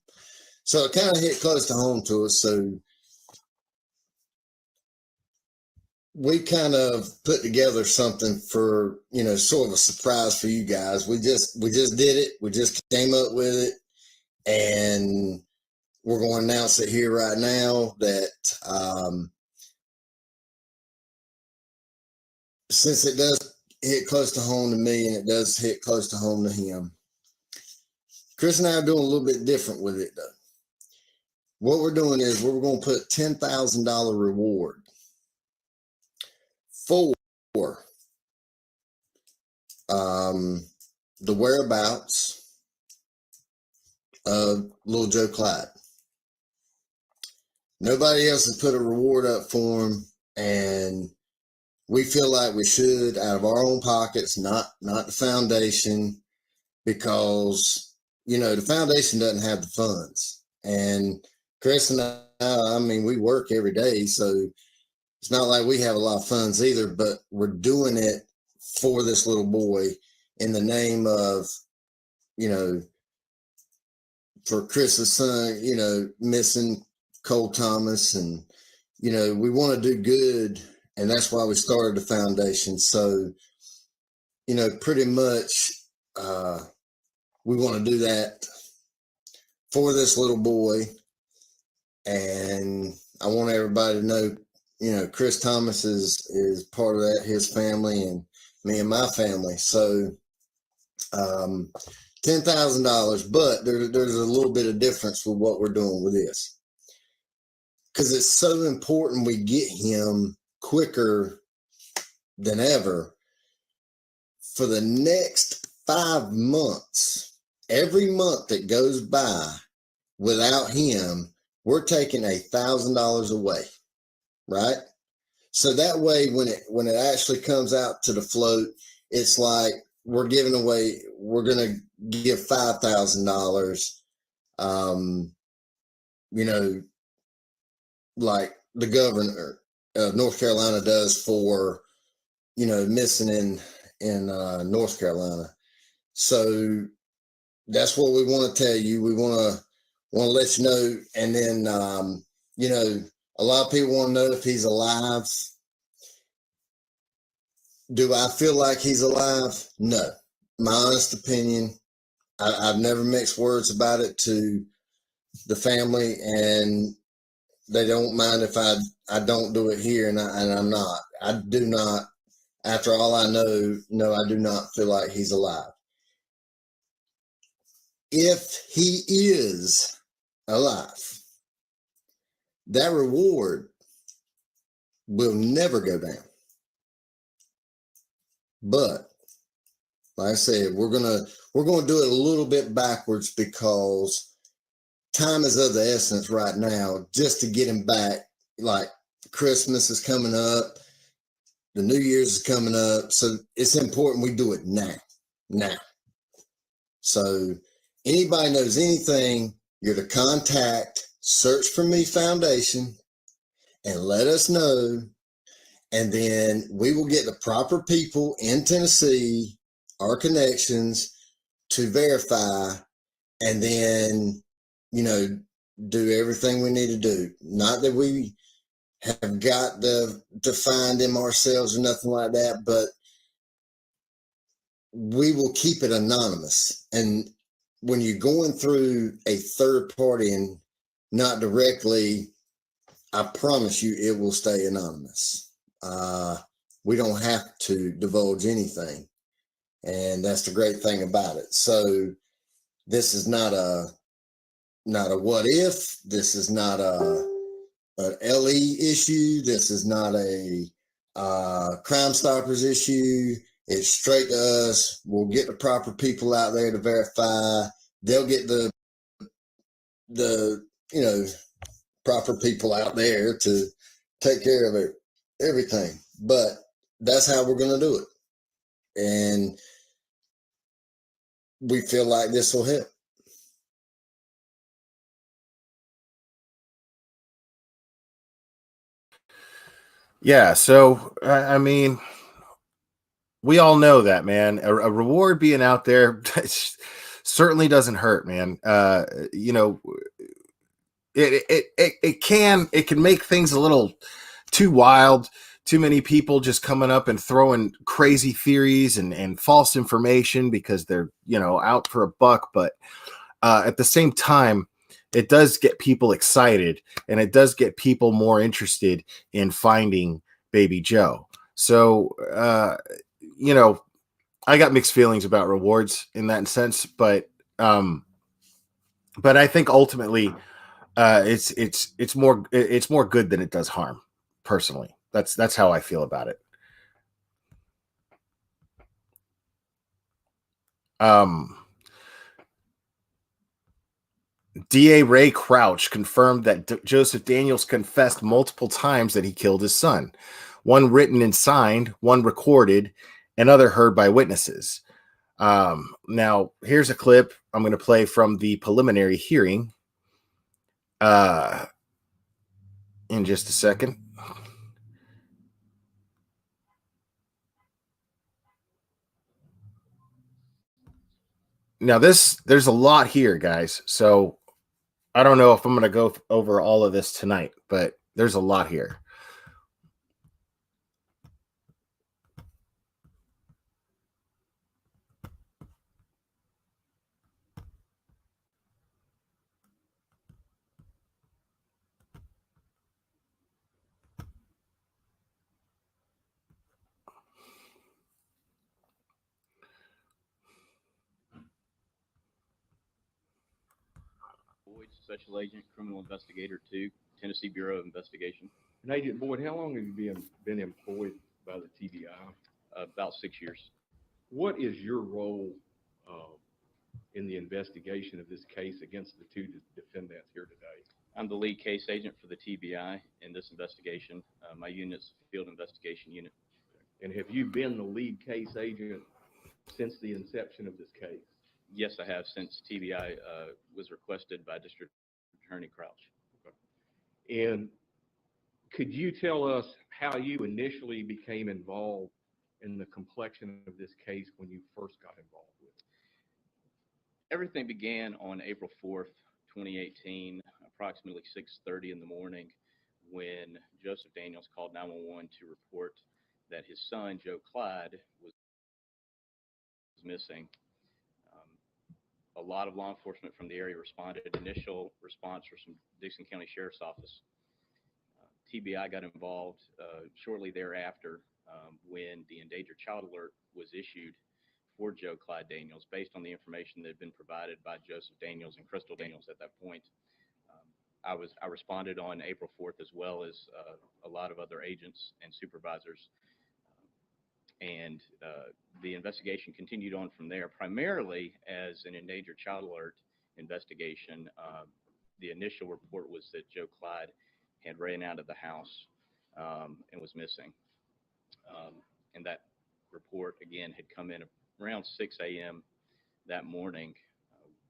Speaker 3: so it kind of hit close to home to us. So we kind of put together something for sort of a surprise for you guys. We just did it. We just came up with it, and we're going to announce it here right now that since it does hit close to home to me and it does hit close to home to him, Chris and I are doing a little bit different with it, though. What we're doing is we're going to put $10,000 reward for the whereabouts of little Joe Clyde. Nobody else has put a reward up for him, and we feel like we should, out of our own pockets, not the foundation, because the foundation doesn't have the funds. And Chris and I mean, we work every day, so it's not like we have a lot of funds either, but we're doing it for this little boy in the name of, for Chris's son, missing Cole Thomas, and, we want to do good, and that's why we started the foundation. So, pretty much, we want to do that for this little boy. And I want everybody to know, Chris Thomas is part of that, his family, and me and my family. So $10,000, but there's a little bit of difference with what we're doing with this, because it's so important we get him quicker than ever. For the next 5 months, every month that goes by without him, we're taking $1,000 away, right? So that way, when it actually comes out to the float, it's like we're giving away. We're gonna give $5,000. Like the governor of North Carolina does for missing in North Carolina. So that's what we want to tell you. We want to let you know, and then you know, a lot of people want to know if he's alive. Do I feel like he's alive? No. My honest opinion, I've never mixed words about it to the family, and they don't mind if I don't do it here, and I'm not. I do not. After all I know, no, I do not feel like he's alive. If he is alive, that reward will never go down. But like I said, we're gonna do it a little bit backwards because time is of the essence right now, just to get him back. Like Christmas is coming up, the New Year's is coming up, so it's important we do it now. So anybody knows anything, you're to contact Search for Me Foundation and let us know, and then we will get the proper people in Tennessee, our connections, to verify, and then, you know, do everything we need to do. Not that we have got to find them ourselves or nothing like that, but we will keep it anonymous. And when you're going through a third party and not directly, I promise you it will stay anonymous. We don't have to divulge anything, and that's the great thing about it. So this is not a what if. This is not an LE issue. This is not a Crime Stoppers issue. It's straight to us. We'll get the proper people out there to verify. They'll get the you know, proper people out there to take care of everything. But that's how we're going to do it, and we feel like this will help.
Speaker 2: Yeah, so I mean, we all know that, man. A reward being out there certainly doesn't hurt, man. You know, it can make things a little too wild. Too many people just coming up and throwing crazy theories and false information because they're, you know, out for a buck. But at the same time, it does get people excited, and it does get people more interested in finding Baby Joe. So, you know, I got mixed feelings about rewards in that sense, but I think ultimately, it's more good than it does harm. Personally, that's how I feel about it. DA Ray Crouch confirmed that Joseph Daniels confessed multiple times that he killed his son, one written and signed, one recorded, and other heard by witnesses. Now, here's a clip I'm going to play from the preliminary hearing in just a second. Now, there's a lot here, guys. So I don't know if I'm going to go over all of this tonight, but there's a lot here.
Speaker 5: Boyd, Special Agent, Criminal Investigator 2, Tennessee Bureau of Investigation.
Speaker 6: And Agent Boyd, how long have you been employed by the TBI?
Speaker 5: About 6 years.
Speaker 6: What is your role in the investigation of this case against the two defendants here today?
Speaker 5: I'm the lead case agent for the TBI in this investigation. My unit's Field Investigation Unit.
Speaker 6: And have you been the lead case agent since the inception of this case?
Speaker 5: Yes, I have, since TBI was requested by District Attorney Crouch.
Speaker 6: Okay. And could you tell us how you initially became involved in the complexion of this case when you first got involved with it?
Speaker 5: Everything began on April 4th, 2018, approximately 6:30 in the morning when Joseph Daniels called 911 to report that his son, Joe Clyde, was missing. A lot of law enforcement from the area responded. Initial response was from Dixon County Sheriff's Office. TBI got involved shortly thereafter when the endangered child alert was issued for Joe Clyde Daniels based on the information that had been provided by Joseph Daniels and Crystal Daniels at that point. I responded on April 4th as well as a lot of other agents and supervisors. And the investigation continued on from there, primarily as an endangered child alert investigation. The initial report was that Joe Clyde had ran out of the house and was missing. And that report, again, had come in around 6 a.m. that morning.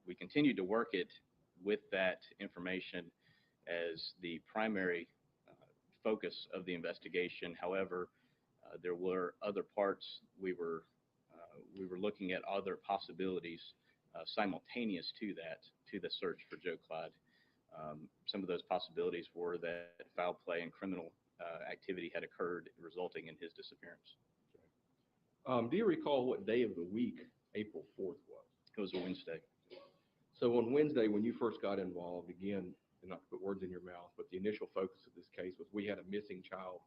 Speaker 5: We continued to work it with that information as the primary focus of the investigation. However, there were other parts. We were looking at other possibilities simultaneous to the search for Joe Clyde. Some of those possibilities were that foul play and criminal activity had occurred, resulting in his disappearance.
Speaker 6: Do you recall what day of the week April 4th was?
Speaker 5: It was a Wednesday.
Speaker 6: So on Wednesday, when you first got involved, again, and not to put words in your mouth, but the initial focus of this case was we had a missing child,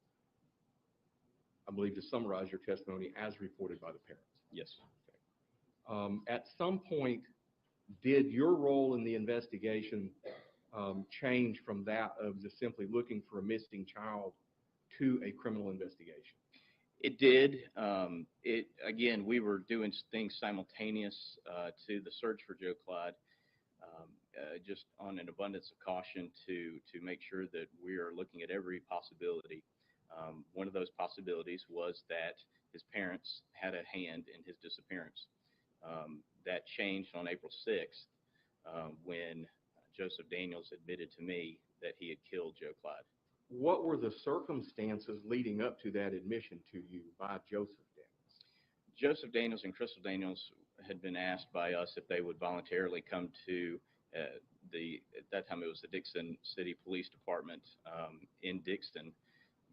Speaker 6: I believe, to summarize your testimony, as reported by the parents.
Speaker 5: Yes.
Speaker 6: Okay. At some point, did your role in the investigation change from that of just simply looking for a missing child to a criminal investigation?
Speaker 5: It did. Again, we were doing things simultaneous to the search for Joe Clyde, just on an abundance of caution to make sure that we are looking at every possibility. One of those possibilities was that his parents had a hand in his disappearance. That changed on April 6th when Joseph Daniels admitted to me that he had killed Joe Clyde.
Speaker 6: What were the circumstances leading up to that admission to you by Joseph Daniels?
Speaker 5: Joseph Daniels and Crystal Daniels had been asked by us if they would voluntarily come to at that time it was the Dixon City Police Department in Dixon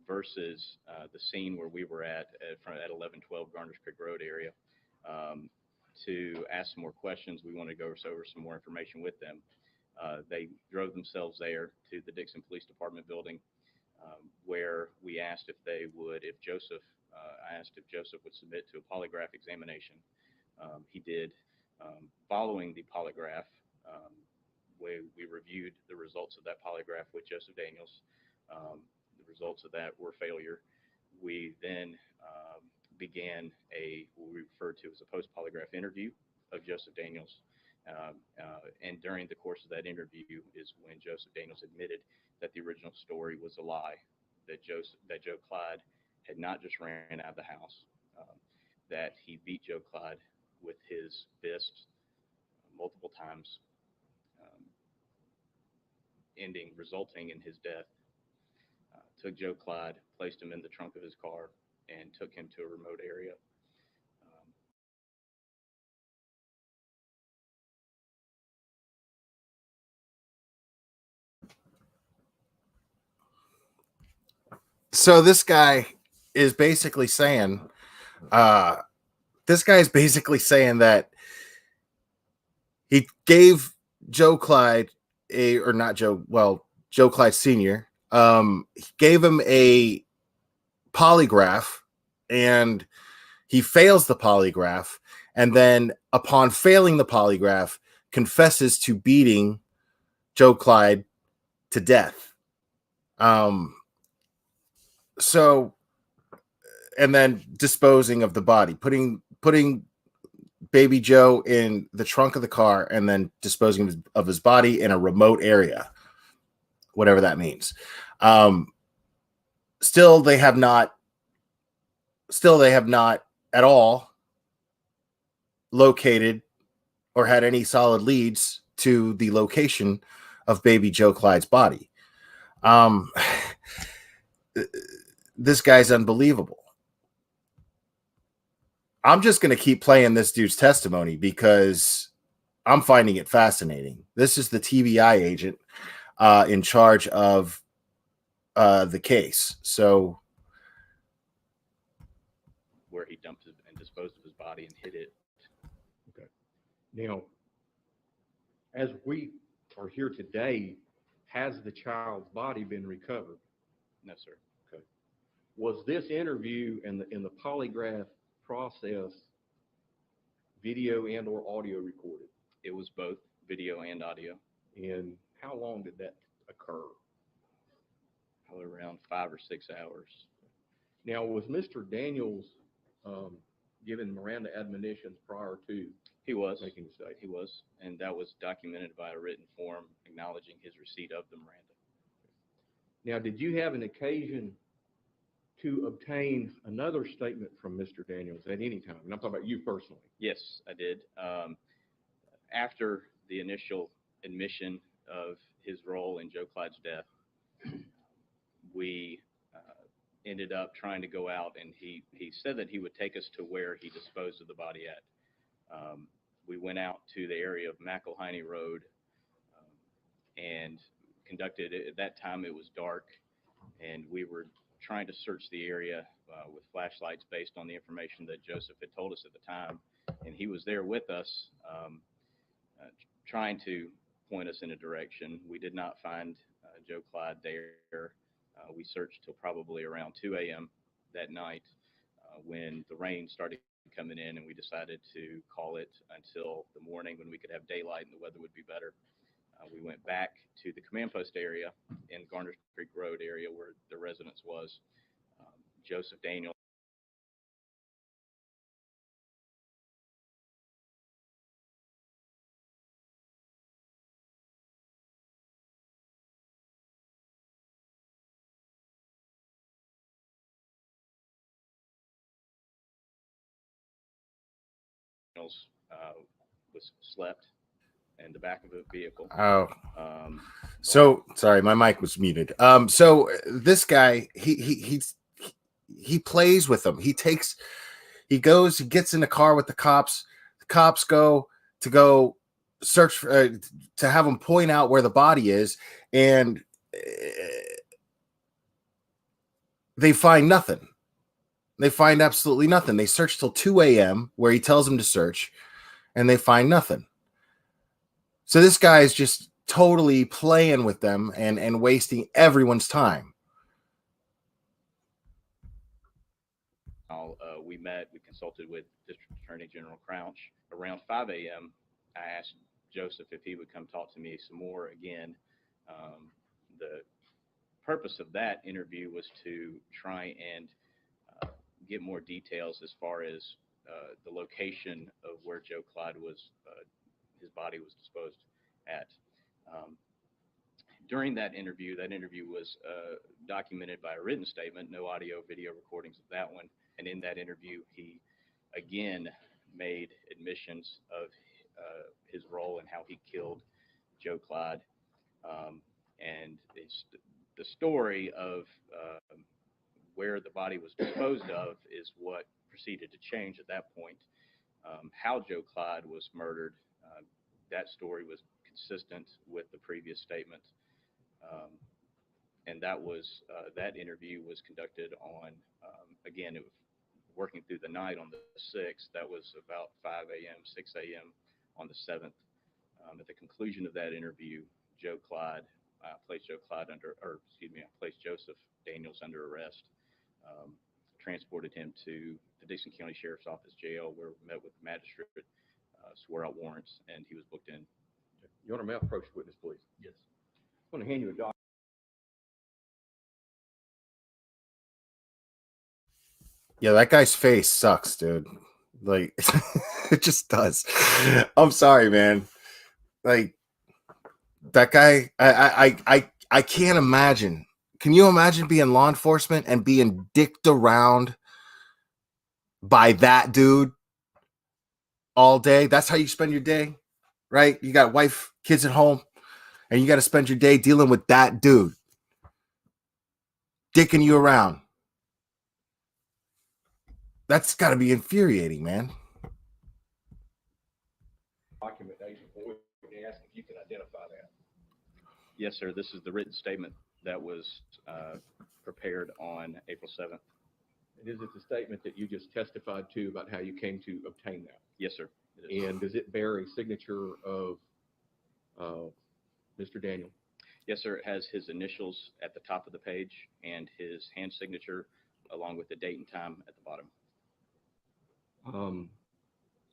Speaker 5: versus the scene where we were at 1112 Garners Creek Road area to ask some more questions. We wanted to go over some more information with them. They drove themselves there to the Dixon Police Department building where we asked if Joseph would submit to a polygraph examination. He did. Following the polygraph, we reviewed the results of that polygraph with Joseph Daniels. The results of that were failure. We then began what we referred to as a post-polygraph interview of Joseph Daniels. And during the course of that interview is when Joseph Daniels admitted that the original story was a lie, that Joe Clyde had not just ran out of the house, that he beat Joe Clyde with his fist multiple times, resulting in his death. Took Joe Clyde, placed him in the trunk of his car, and took him to a remote area.
Speaker 2: So this guy is basically saying, that he gave Joe Clyde Joe Clyde Sr. He gave him a polygraph and he fails the polygraph. And then upon failing the polygraph, confesses to beating Joe Clyde to death. So, and then disposing of the body, putting baby Joe in the trunk of the car and then disposing of his body in a remote area, whatever that means. Still, they have not at all located or had any solid leads to the location of baby Joe Clyde's body. This guy's unbelievable. I'm just going to keep playing this dude's testimony because I'm finding it fascinating. This is the TBI agent. in charge of the case. So
Speaker 5: where he dumped and disposed of his body and hid it.
Speaker 6: Okay. Now, as we are here today, has the child's body been recovered?
Speaker 5: No, sir.
Speaker 6: Okay. Was this interview and the polygraph process video and or audio recorded?
Speaker 5: It was both video and audio.
Speaker 6: And how long did that occur?
Speaker 5: Probably around 5 or 6 hours.
Speaker 6: Now, was Mr. Daniels given Miranda admonitions prior to
Speaker 5: He was.
Speaker 6: making the statement?
Speaker 5: He was, and that was documented by a written form acknowledging his receipt of the Miranda.
Speaker 6: Now, did you have an occasion to obtain another statement from Mr. Daniels at any time? And I'm talking about you personally.
Speaker 5: Yes, I did. After the initial admission of his role in Joe Clyde's death, we ended up trying to go out, and he said that he would take us to where he disposed of the body at. We went out to the area of McElhiney Road and conducted, at that time it was dark, and we were trying to search the area with flashlights based on the information that Joseph had told us at the time. And he was there with us, trying to point us in a direction. We did not find Joe Clyde there. We searched till probably around 2 a.m. that night when the rain started coming in, and we decided to call it until the morning when we could have daylight and the weather would be better. We went back to the command post area in Garner Creek Road area where the residence was. Joseph Daniels was slept in the back of a vehicle.
Speaker 2: oh, so sorry, my mic was muted. So this guy, he plays with them. He goes, he gets in the car with the cops. The cops go search for, to have him point out where the body is, and they find nothing. They find absolutely nothing. They search till 2 a.m. where he tells them to search, and they find nothing. So this guy is just totally playing with them and wasting everyone's time.
Speaker 5: We met, we consulted with District Attorney General Crouch. Around 5 a.m., I asked Joseph if he would come talk to me some more again. The purpose of that interview was to try and get more details as far as the location of where Joe Clyde was, his body was disposed at. During that interview was documented by a written statement, no audio, video recordings of that one. And in that interview, he again made admissions of his role and how he killed Joe Clyde. And the story of where the body was disposed of is what proceeded to change at that point. How Joe Clyde was murdered, that story was consistent with the previous statement. And that was that interview was conducted on, again, it was working through the night on the 6th. That was about 5 a.m., 6 a.m. on the 7th. At the conclusion of that interview, I placed Joseph Daniels under arrest, transported him to the Dixon County Sheriff's Office jail, where we met with the magistrate, swore out warrants, and he was booked in.
Speaker 6: You want to approach the witness, please?
Speaker 5: Yes.
Speaker 6: I want to hand you a document.
Speaker 2: Yeah, that guy's face sucks, dude. Like, it just does. I'm sorry, man. Like, that guy, I can't imagine. Can you imagine being law enforcement and being dicked around by that dude all day? That's how you spend your day, right? You got wife, kids at home, and you got to spend your day dealing with that dude dicking you around. That's got to be infuriating, man.
Speaker 6: Document Agent Boyd and ask if you can identify that.
Speaker 5: Yes, sir. This is the written statement that was prepared on April 7th.
Speaker 6: And is it the statement that you just testified to about how you came to obtain that?
Speaker 5: Yes, sir. It is.
Speaker 6: And does it bear a signature of Mr. Daniel?
Speaker 5: Yes, sir. It has his initials at the top of the page and his hand signature along with the date and time at the bottom.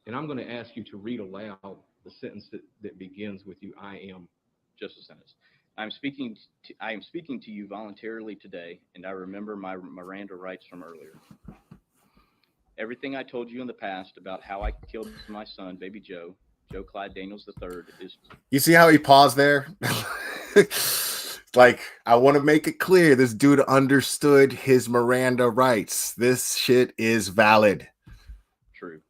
Speaker 6: And I'm going to ask you to read aloud the sentence that begins with you, I am.
Speaker 5: Just a sentence. I am speaking to you voluntarily today, and I remember my Miranda rights from earlier. Everything I told you in the past about how I killed my son, baby Joe Clyde Daniels III, is...
Speaker 2: You see how he paused there? Like, I want to make it clear, this dude understood his Miranda rights. This shit is valid.
Speaker 5: True.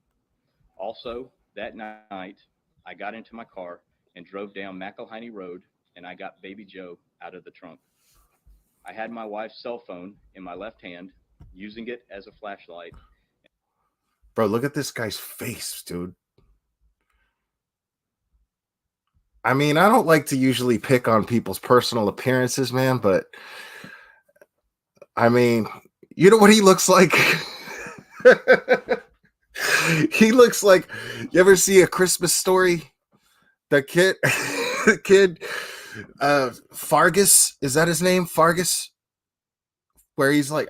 Speaker 5: Also, that night, I got into my car and drove down McElhaney Road, and I got baby Joe out of the trunk. I had my wife's cell phone in my left hand, using it as a flashlight.
Speaker 2: Bro, look at this guy's face, dude. I mean, I don't like to usually pick on people's personal appearances, man, but I mean, you know what he looks like? He looks like, you ever see A Christmas Story? The kid, Fargus, is that his name? Fargus? Where he's like,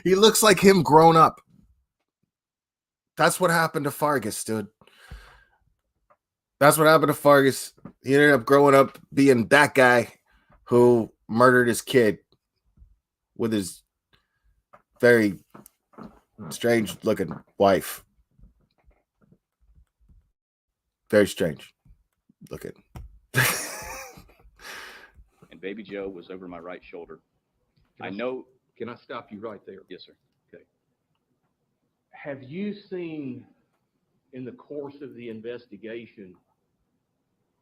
Speaker 2: he looks like him grown up. That's what happened to Fargus, dude. That's what happened to Fargus. He ended up growing up being that guy who murdered his kid with his very strange looking wife. Very strange looking.
Speaker 5: And baby Joe was over my right shoulder.
Speaker 6: Can I stop you right there?
Speaker 5: Yes, sir.
Speaker 6: Okay. Have you seen in the course of the investigation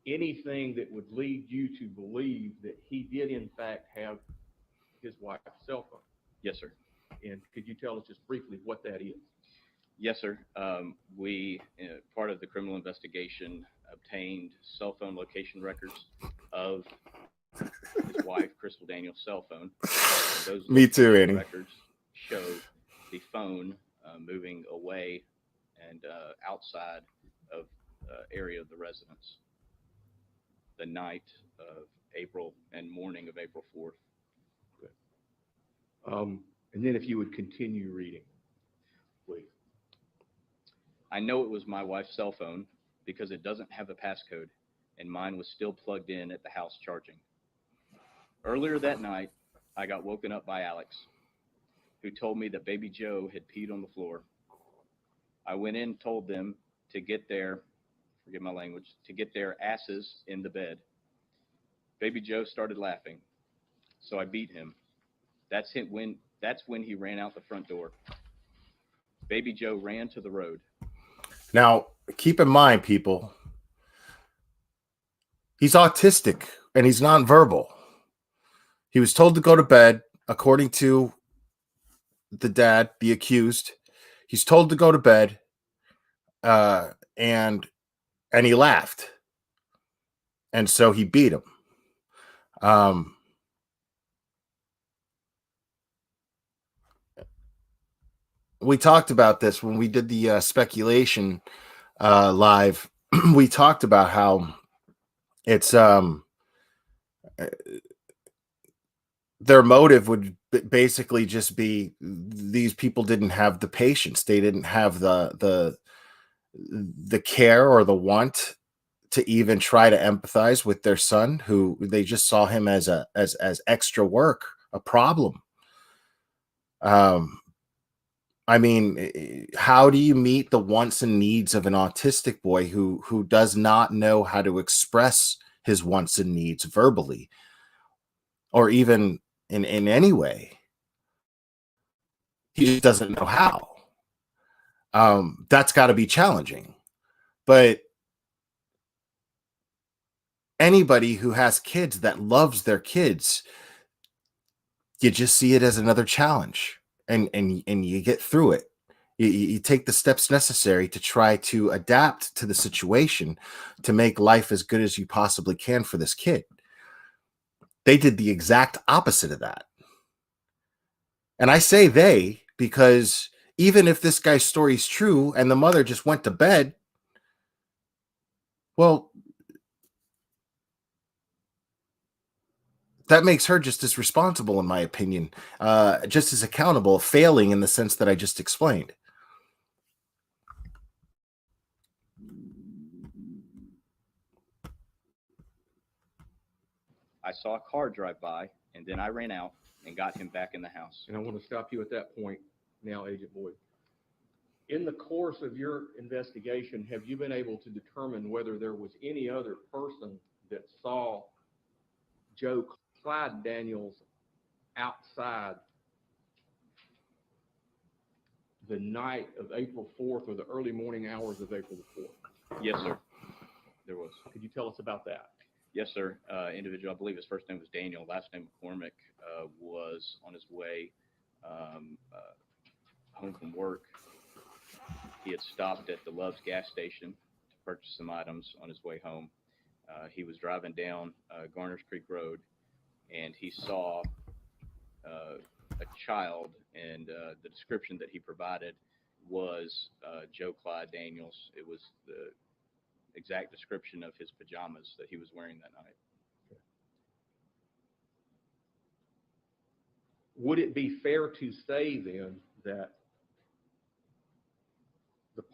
Speaker 6: anything that would lead you to believe that he did in fact have his wife's cell phone?
Speaker 5: Yes, sir.
Speaker 6: And could you tell us just briefly what that is?
Speaker 5: Yes, sir. We, part of the criminal investigation, obtained cell phone location records of his wife, Crystal Daniels' cell phone. Those
Speaker 2: Me too, Annie.
Speaker 5: records show the phone moving away and outside of area of the residence the night of April and morning of April 4th.
Speaker 6: And then if you would continue reading, please.
Speaker 5: I know it was my wife's cell phone because it doesn't have a passcode, and mine was still plugged in at the house charging. Earlier that night, I got woken up by Alex, who told me that baby Joe had peed on the floor. I went in and told them to get their, forgive my language, to get their asses in the bed. Baby Joe started laughing, so I beat him. That's when he ran out the front door. Baby Joe ran to the road.
Speaker 2: Now, keep in mind, people, he's autistic and he's nonverbal. He was told to go to bed, according to the dad, the accused. He's told to go to bed, and he laughed, and so he beat him. We talked about this when we did the speculation live. We talked about how it's their motive would basically just be these people didn't have the patience. They didn't have the care or the want to even try to empathize with their son, who they just saw him as extra work, a problem. I mean, how do you meet the wants and needs of an autistic boy who does not know how to express his wants and needs verbally or even in any way? He doesn't know how. That's got to be challenging. But anybody who has kids that loves their kids, you just see it as another challenge. And you get through it, You take the steps necessary to try to adapt to the situation to make life as good as you possibly can for this kid. They did the exact opposite of that. And I say they because even if this guy's story is true and the mother just went to bed, well, that makes her just as responsible, in my opinion, just as accountable, failing in the sense that I just explained.
Speaker 5: I saw a car drive by, and then I ran out and got him back in the house.
Speaker 6: And I want to stop you at that point now, Agent Boyd. In the course of your investigation, have you been able to determine whether there was any other person that saw Clyde Daniels outside the night of April 4th or the early morning hours of April the 4th?
Speaker 5: Yes, sir. There was.
Speaker 6: Could you tell us about that?
Speaker 5: Yes, sir. Individual, I believe his first name was Daniel, last name McCormick, was on his way home from work. He had stopped at the Love's gas station to purchase some items on his way home. He was driving down Garners Creek Road, and he saw a child, and the description that he provided was Joe Clyde Daniels. It was the exact description of his pajamas that he was wearing that night.
Speaker 6: Would it be fair to say then that the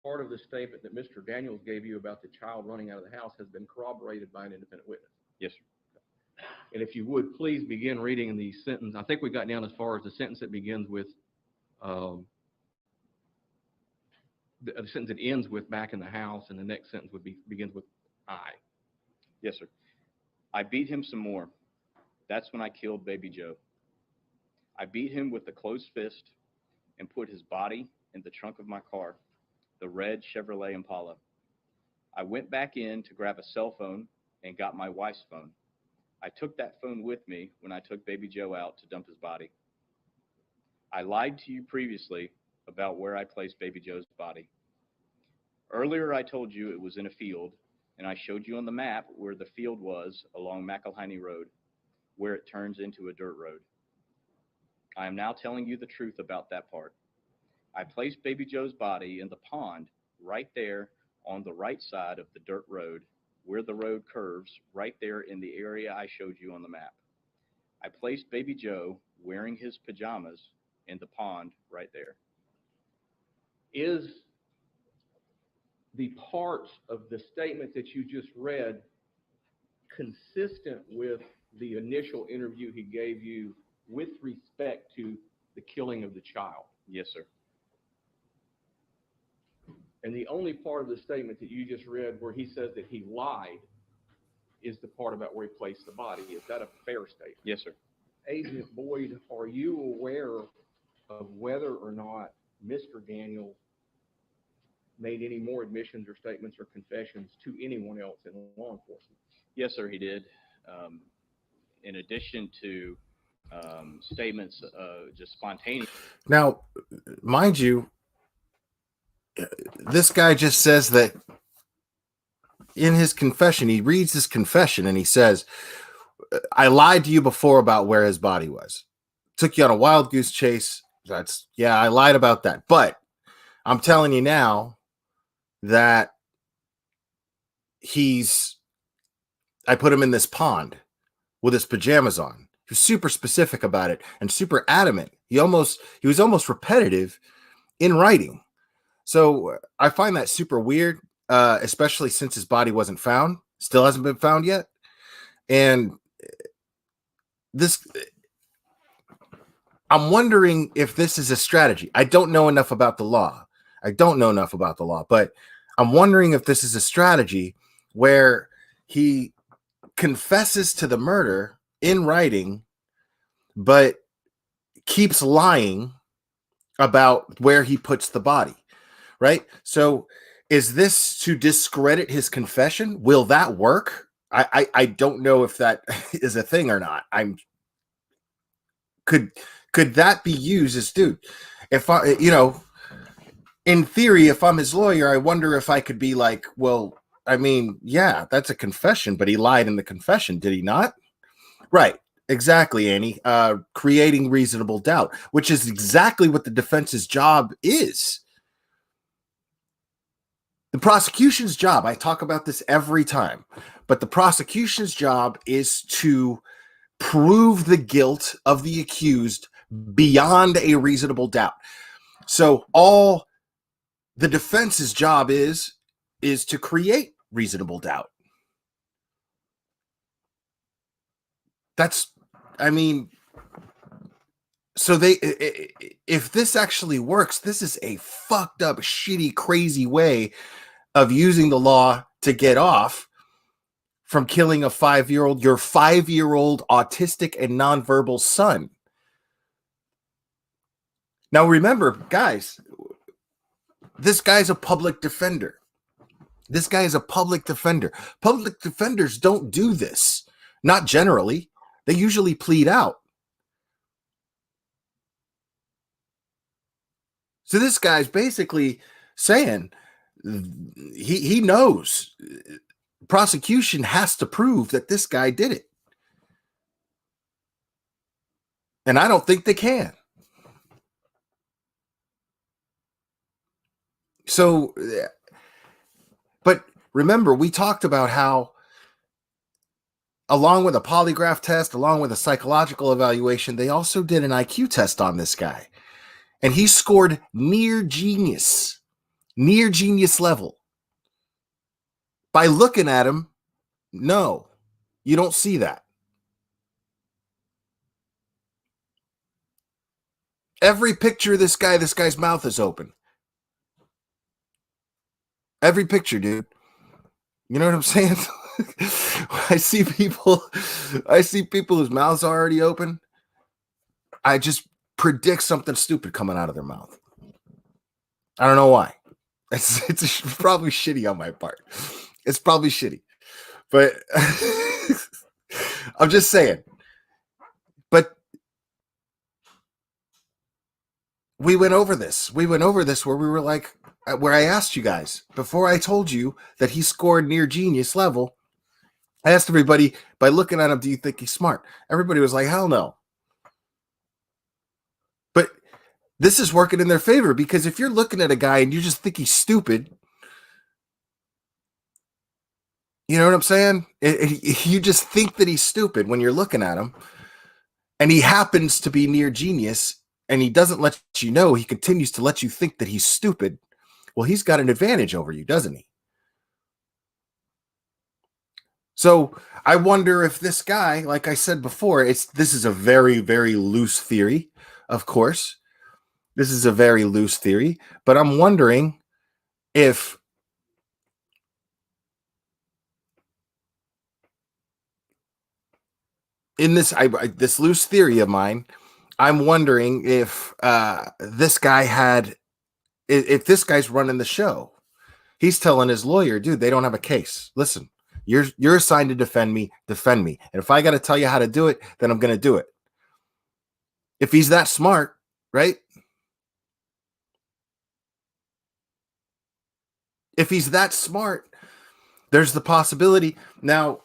Speaker 6: part of the statement that Mr. Daniels gave you about the child running out of the house has been corroborated by an independent witness?
Speaker 5: Yes, sir.
Speaker 6: And if you would, please begin reading the sentence. I think we got down as far as the sentence that begins with, the sentence that ends with back in the house, and the next sentence begins with I.
Speaker 5: Yes, sir. I beat him some more. That's when I killed baby Joe. I beat him with a closed fist and put his body in the trunk of my car, the red Chevrolet Impala. I went back in to grab a cell phone and got my wife's phone. I took that phone with me when I took baby Joe out to dump his body. I lied to you previously about where I placed baby Joe's body. Earlier, I told you it was in a field, and I showed you on the map where the field was along McElhaney Road, where it turns into a dirt road. I am now telling you the truth about that part. I placed baby Joe's body in the pond right there on the right side of the dirt road, where the road curves right there in the area I showed you on the map. I placed baby Joe wearing his pajamas in the pond right there.
Speaker 6: Is the parts of the statement that you just read consistent with the initial interview he gave you with respect to the killing of the child?
Speaker 5: Yes, sir.
Speaker 6: And the only part of the statement that you just read where he says that he lied is the part about where he placed the body. Is that a fair statement?
Speaker 5: Yes, sir.
Speaker 6: Agent Boyd, are you aware of whether or not Mr. Daniels made any more admissions or statements or confessions to anyone else in law enforcement?
Speaker 5: Yes, sir, he did. In addition to statements just spontaneous.
Speaker 2: Now, mind you, this guy just says that in his confession, he reads his confession and he says, I lied to you before about where his body was. Took you on a wild goose chase. I lied about that. But I'm telling you now that I put him in this pond with his pajamas on. He was super specific about it and super adamant. He was almost repetitive in writing. So I find that super weird, especially since his body wasn't found, still hasn't been found yet. And I'm wondering if this is a strategy. I don't know enough about the law, but I'm wondering if this is a strategy where he confesses to the murder in writing, but keeps lying about where he puts the body, right? So is this to discredit his confession? Will that work? I don't know if that is a thing or not. Could that be used as, dude, if in theory, if I'm his lawyer, I wonder if I could be like, well, I mean, yeah, that's a confession, but he lied in the confession, did he not? Right. Exactly, Annie. Creating reasonable doubt, which is exactly what the defense's job is. The prosecution's job, I talk about this every time, but the prosecution's job is to prove the guilt of the accused beyond a reasonable doubt. So all the defense's job is to create reasonable doubt. That's, I mean, so if this actually works, this is a fucked up, shitty, crazy way of using the law to get off from killing a 5-year-old, your 5-year-old autistic and nonverbal son. Now, remember, guys, this guy's a public defender. This guy is a public defender. Public defenders don't do this. Not generally. They usually plead out. So this guy's basically saying he knows prosecution has to prove that this guy did it. And I don't think they can. So, but remember, we talked about how, along with a polygraph test, along with a psychological evaluation, they also did an IQ test on this guy. And he scored near genius level. By looking at him, no, you don't see that. Every picture of this guy's mouth is open. Every picture, dude. You know what I'm saying? I see people whose mouths are already open. I just predict something stupid coming out of their mouth. I don't know why. It's probably shitty on my part. It's probably shitty. But I'm just saying. But we went over this. Where we were like, where I asked you guys, before I told you that he scored near genius level, I asked everybody, by looking at him, do you think he's smart? Everybody was like, hell no. But this is working in their favor, because if you're looking at a guy and you just think he's stupid, you know what I'm saying? You just think that he's stupid when you're looking at him, and he happens to be near genius, and he doesn't let you know, he continues to let you think that he's stupid. Well, he's got an advantage over you, doesn't he? So I wonder if this guy, like I said before, this is a very, very loose theory, of course. This is a very loose theory, but I'm wondering if in this this loose theory of mine, I'm wondering if this guy's running the show. He's telling his lawyer, dude, they don't have a case. Listen, you're assigned to defend me. And if I got to tell you how to do it, then I'm going to do it. If he's that smart, right? If he's that smart, there's the possibility. Now,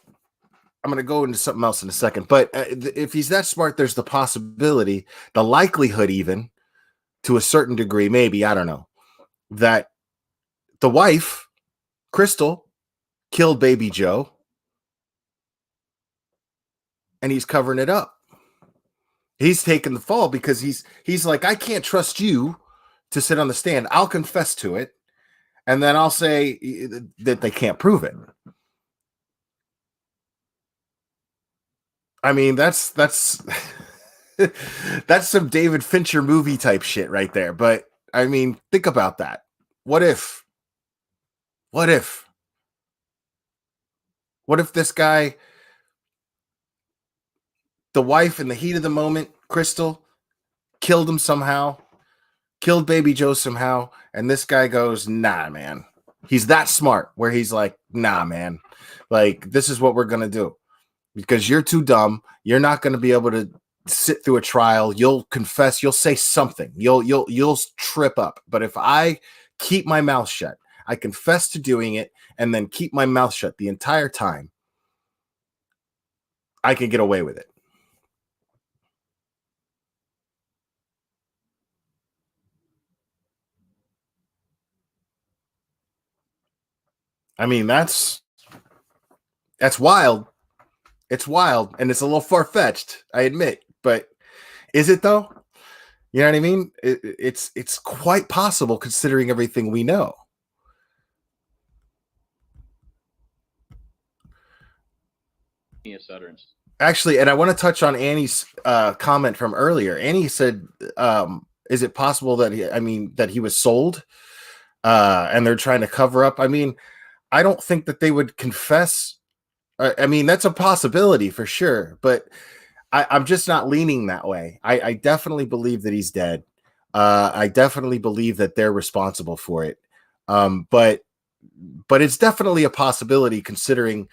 Speaker 2: I'm going to go into something else in a second, but if he's that smart, there's the possibility, the likelihood, even to a certain degree, maybe, I don't know, that the wife, Crystal, killed baby Joe, and he's covering it up. He's taking the fall because he's like, I can't trust you to sit on the stand. I'll confess to it, and then I'll say that they can't prove it. I mean, that's that's some David Fincher movie type shit right there. But I mean, think about that. What if this guy, the wife, in the heat of the moment, Crystal, killed him somehow, killed baby Joe somehow, and this guy goes, nah, man. He's that smart where he's like, nah, man. Like, this is what we're going to do. Because you're too dumb. You're not going to be able to sit through a trial. You'll confess. You'll say something. You'll trip up. But if I keep my mouth shut. I confess to doing it and then keep my mouth shut the entire time. I can get away with it. I mean, that's wild. It's wild, and it's a little far-fetched, I admit. But is it though? You know what I mean? It's quite possible considering everything we know.
Speaker 5: Utterance.
Speaker 2: Actually, and I want to touch on Annie's comment from earlier. Annie said, "Is it possible that he was sold, and they're trying to cover up?" I mean, I don't think that they would confess. I mean, that's a possibility for sure, but I'm just not leaning that way. I definitely believe that he's dead. I definitely believe that they're responsible for it. But it's definitely a possibility considering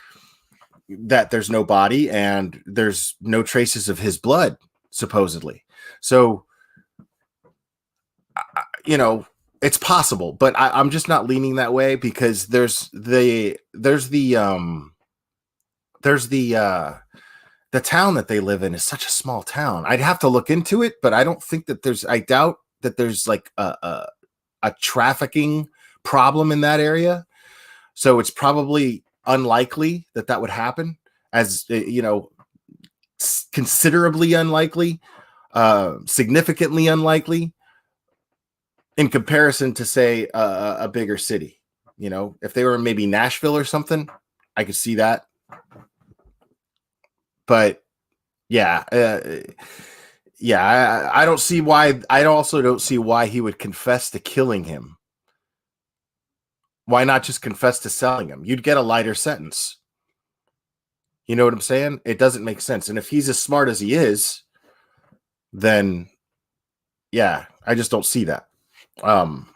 Speaker 2: that there's no body and there's no traces of his blood, supposedly. So, it's possible, but I'm just not leaning that way because there's the town that they live in is such a small town. I'd have to look into it, but I don't think that I doubt that there's like a trafficking problem in that area. So it's probably unlikely that would happen, as considerably unlikely, significantly unlikely in comparison to, say, a bigger city. If they were maybe Nashville or something, I could see that. But yeah, I don't see why. I also don't see why he would confess to killing him. Why not just confess to selling him? You'd get a lighter sentence. You know what I'm saying? It doesn't make sense. And if he's as smart as he is, then yeah, I just don't see that.
Speaker 5: Of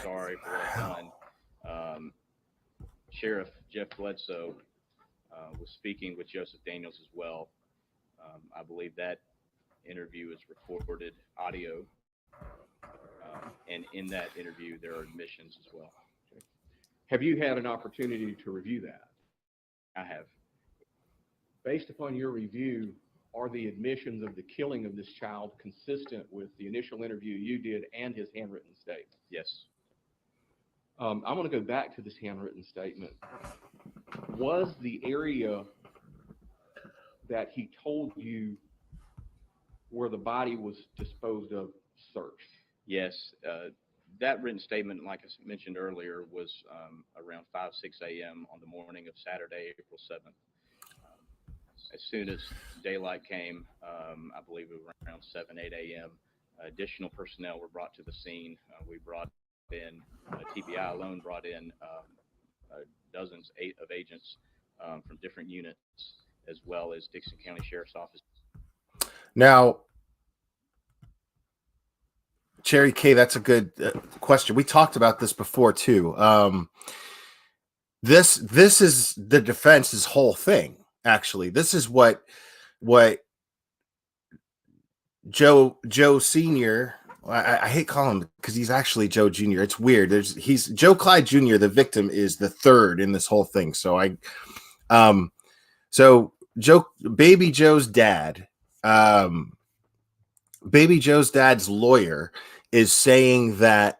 Speaker 5: sorry for what done. Sheriff Jeff Bledsoe was speaking with Joseph Daniels as well. I believe that interview is recorded audio, and in that interview there are admissions as well.
Speaker 6: Okay. Have you had an opportunity to review that?
Speaker 5: I have.
Speaker 6: Based upon your review, are the admissions of the killing of this child consistent with the initial interview you did and his handwritten statement?
Speaker 5: Yes.
Speaker 6: I'm going to go back to this handwritten statement. Was the area that he told you where the body was disposed of searched?
Speaker 5: Yes. That written statement, like I mentioned earlier, was around 6 a.m. on the morning of Saturday, April 7th. As soon as daylight came, I believe it was around 8 a.m., additional personnel were brought to the scene. We brought in, TBI alone brought in dozens of agents from different units, as well as Dixon County Sheriff's Office.
Speaker 2: Now, Cherry K, that's a good question. We talked about this before too. This is the defense's whole thing. Actually, this is what Joe Senior. I hate calling him because he's actually Joe Jr. It's weird. He's Joe Clyde Jr. The victim is the third in this whole thing. So Baby Joe's dad, Baby Joe's dad's lawyer is saying that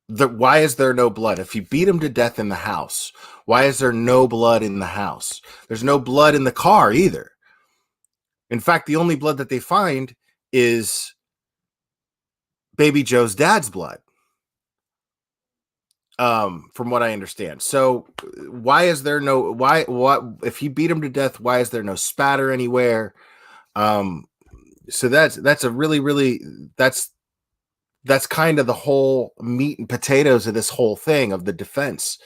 Speaker 2: why is there no blood? If you beat him to death in the house, why is there no blood in the house? There's no blood in the car either. In fact, the only blood that they find is Baby Joe's dad's blood, from what I understand. So why is there what if he beat him to death, why is there no spatter anywhere? So that's a really that's kind of the whole meat and potatoes of this whole thing of the defense.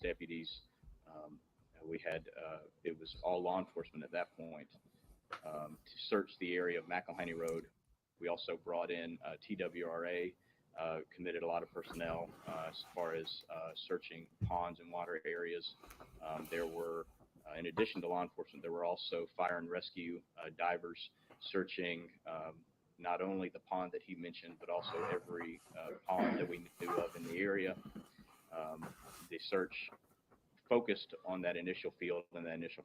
Speaker 5: Deputies We had, it was all law enforcement at that point to search the area of McElhaney Road. We also brought in TWRA, committed a lot of personnel as far as searching ponds and water areas. There were, in addition to law enforcement, there were also fire and rescue divers searching not only the pond that he mentioned, but also every pond that we knew of in the area. The search focused on that initial field and that initial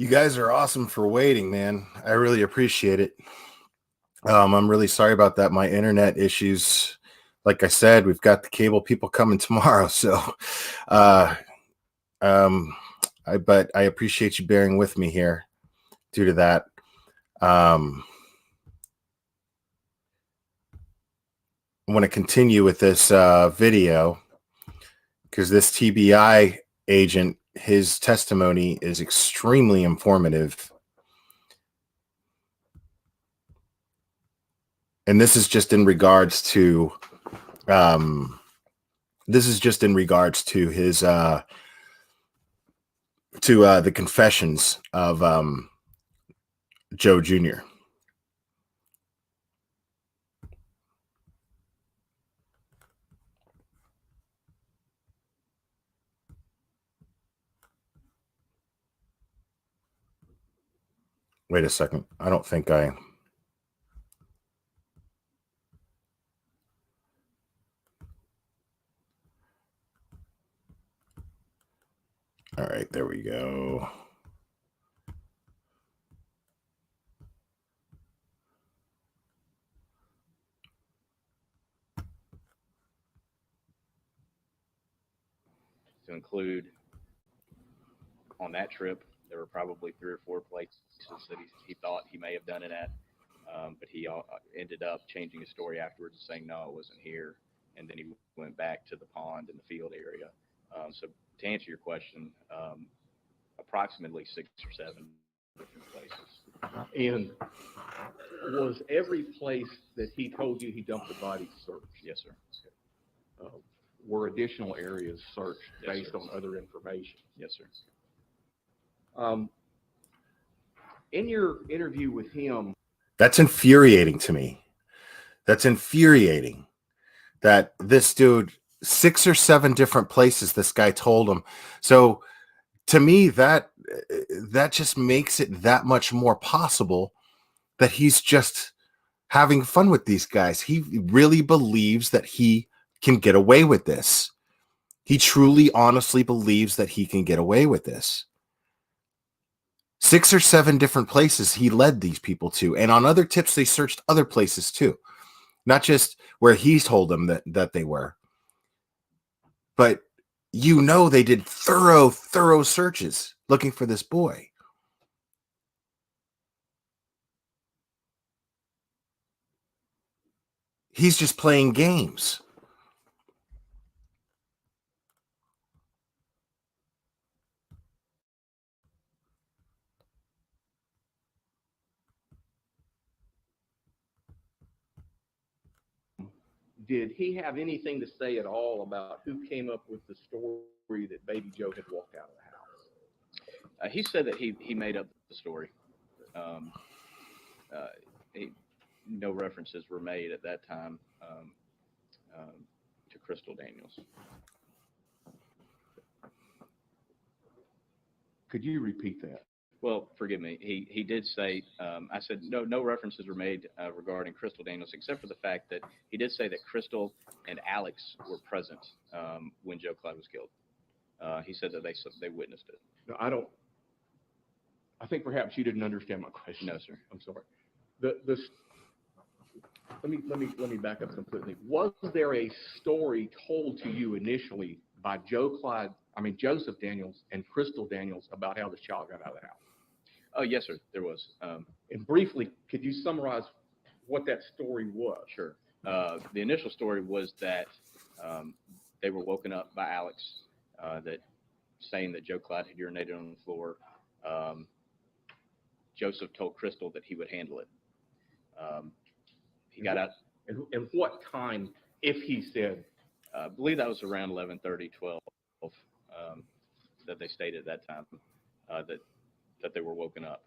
Speaker 2: You guys are awesome for waiting, man. I really appreciate it. I'm really sorry about that. My internet issues. Like I said, we've got the cable people coming tomorrow. So, but I appreciate you bearing with me here due to that. I want to continue with this video because this TBI agent, his testimony is extremely informative. And this is just in regards to his the confessions of Joe Jr. Wait a second. I don't think I... All right, there we go.
Speaker 5: To include on that trip, there were probably 3 or 4 places that he thought he may have done it at, but he ended up changing his story afterwards and saying, no, it wasn't here. And then he went back to the pond and the field area. So to answer your question, approximately 6 or 7 different places.
Speaker 6: And was every place that he told you he dumped the body searched?
Speaker 5: Yes, sir.
Speaker 6: Were additional areas searched
Speaker 5: Yes,
Speaker 6: based
Speaker 5: sir.
Speaker 6: on other information?
Speaker 5: Yes, sir.
Speaker 6: In your interview with him,
Speaker 2: That's infuriating to me. That's infuriating that this dude, 6 or 7 different places this guy told him. So to me, that just makes it that much more possible that he's just having fun with these guys. He really believes that he can get away with this. He truly, honestly believes that he can get away with this. 6 or 7 different places he led these people to. And on other tips, they searched other places too. Not just where he told them that they were. But they did thorough searches looking for this boy. He's just playing games.
Speaker 6: did he have anything to say at all about who came up with the story that Baby Joe had walked out of the house?
Speaker 5: He said that he made up the story. No references were made at that time to Crystal Daniels.
Speaker 6: Could you repeat that?
Speaker 5: Well, forgive me. He did say, I said no references were made regarding Crystal Daniels, except for the fact that he did say that Crystal and Alex were present when Joe Clyde was killed. He said that they witnessed it.
Speaker 6: No, I think perhaps you didn't understand my question.
Speaker 5: No, sir.
Speaker 6: I'm sorry. Let me back up completely. Was there a story told to you initially by Joseph Daniels and Crystal Daniels about how the child got out of the house?
Speaker 5: Oh, yes, sir. There was.
Speaker 6: And briefly, could you summarize what that story was?
Speaker 5: Sure. The initial story was that they were woken up by Alex, saying that Joe Clyde had urinated on the floor. Joseph told Crystal that he would handle it. He got out.
Speaker 6: And what time, if he said?
Speaker 5: I believe that was around 11:30, 12, that they stated at that time that they were woken up.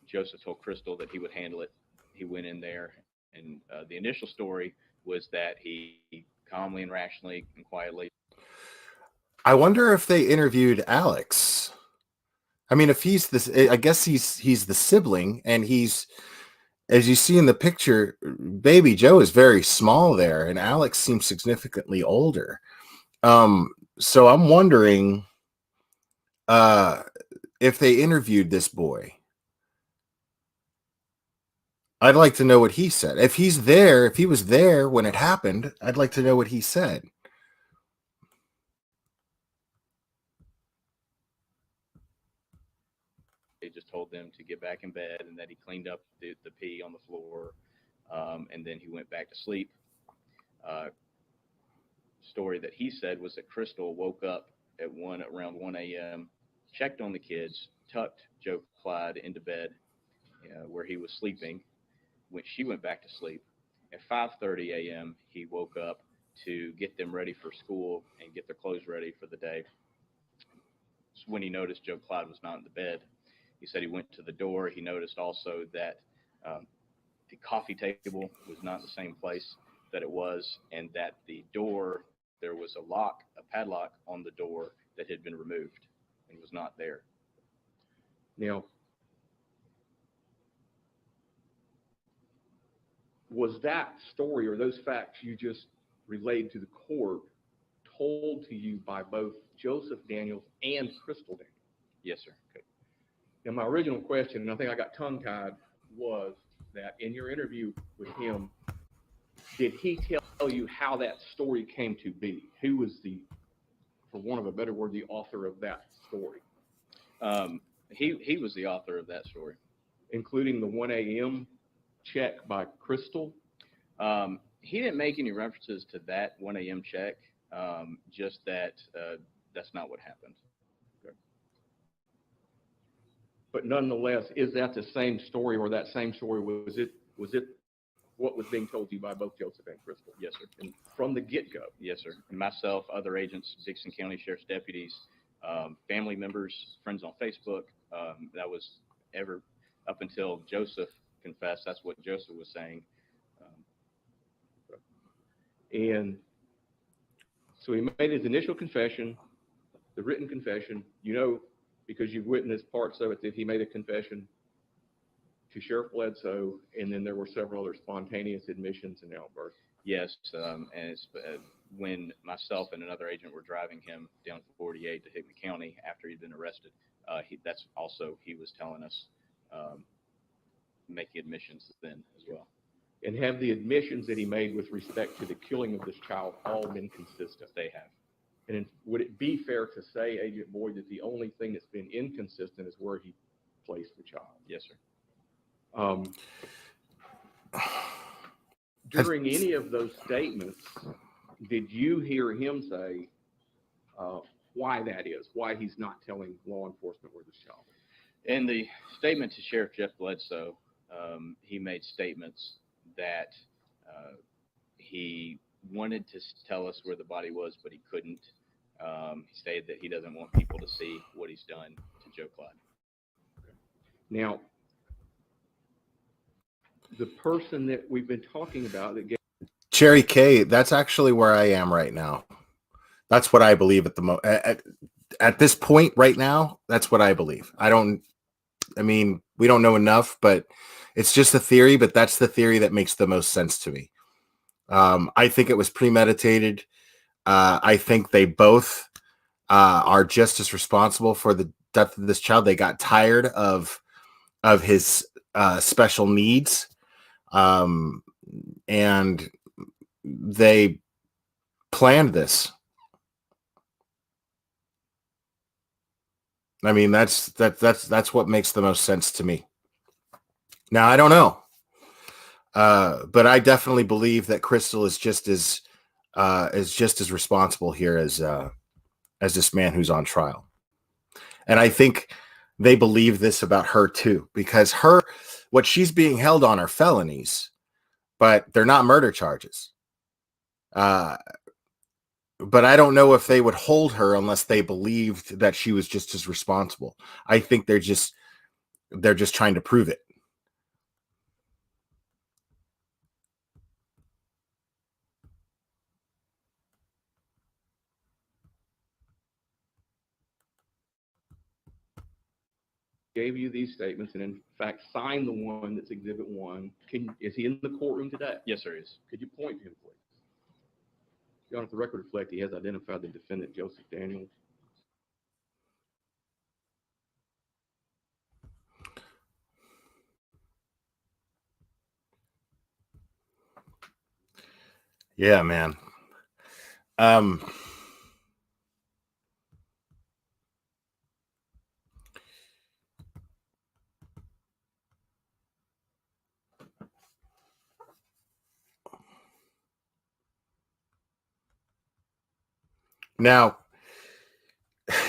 Speaker 5: Joseph told Crystal that he would handle it. He went in there, and the initial story was that he calmly and rationally and quietly.
Speaker 2: I wonder if they interviewed Alex. I mean, if he's this, I guess he's the sibling, and he's, as you see in the picture, Baby Joe is very small there, and Alex seems significantly older. So I'm wondering if they interviewed this boy, I'd like to know what he said. If he was there when it happened, I'd like to know what he said.
Speaker 5: They just told them to get back in bed and that he cleaned up the pee on the floor, and then he went back to sleep. Story that he said was that Crystal woke up at around 1 a.m., checked on the kids, tucked Joe Clyde into bed where he was sleeping when she went back to sleep. At 5:30 a.m., he woke up to get them ready for school and get their clothes ready for the day. So when he noticed Joe Clyde was not in the bed, he said he went to the door. He noticed also that the coffee table was not in the same place that it was, and that the door, there was a padlock on the door that had been removed and was not there.
Speaker 6: Now, was that story or those facts you just relayed to the court told to you by both Joseph Daniels and Crystal Daniels?
Speaker 5: Yes, sir.
Speaker 6: Okay. Now, my original question, and I think I got tongue-tied, was that in your interview with him, did he tell you how that story came to be? Who was for want of a better word, the author of that story?
Speaker 5: He was the author of that story.
Speaker 6: Including the 1 a.m. check by Crystal?
Speaker 5: He didn't make any references to that 1 a.m. check, just that that's not what happened.
Speaker 6: Okay. But nonetheless, is that the same story, or that same story, was it what was being told to you by both Joseph and Crystal?
Speaker 5: Yes, sir.
Speaker 6: And from the get-go?
Speaker 5: Yes, sir. And myself, other agents, Dixon County Sheriff's deputies, family members, friends on Facebook, that was up until Joseph confessed. That's what Joseph was saying.
Speaker 6: And so he made his initial confession, the written confession, because you've witnessed parts of it, that he made a confession to Sheriff Bledsoe, and then there were several other spontaneous admissions and outbursts.
Speaker 5: Yes, and it's when myself and another agent were driving him down 48 to Hickman County after he'd been arrested. That's also, he was telling us, making admissions then as well.
Speaker 6: And have the admissions that he made with respect to the killing of this child all been consistent?
Speaker 5: They have.
Speaker 6: And would it be fair to say, Agent Boyd, that the only thing that's been inconsistent is where he placed the child?
Speaker 5: Yes, sir.
Speaker 6: During any of those statements, did you hear him say why that is, why he's not telling law enforcement where this child is?
Speaker 5: In the statement to Sheriff Jeff Bledsoe, he made statements that he wanted to tell us where the body was, but he couldn't. He stated that he doesn't want people to see what he's done to Joe Clyde.
Speaker 6: Okay. Now, the person that we've been talking about that gave
Speaker 2: Cherry K, that's actually where I am right now. That's what I believe at the at this point right now. That's what I believe. We don't know enough, but it's just a theory. But that's the theory that makes the most sense to me. I think it was premeditated. I think they both are just as responsible for the death of this child. They got tired of his special needs, and they planned this. I mean, that's what makes the most sense to me. Now, I don't know, but I definitely believe that Crystal is just as responsible here as this man who's on trial. And I think they believe this about her too, because what she's being held on are felonies, but they're not murder charges. But I don't know if they would hold her unless they believed that she was just as responsible. I think they're just trying to prove it.
Speaker 6: gave you these statements and in fact signed the one that's Exhibit 1. Is he in the courtroom today?
Speaker 5: Yes, sir, he is.
Speaker 6: Could you point to him, please? Your Honor, the record reflect he has identified the defendant, Joseph Daniels.
Speaker 2: Yeah, man. Um, Now,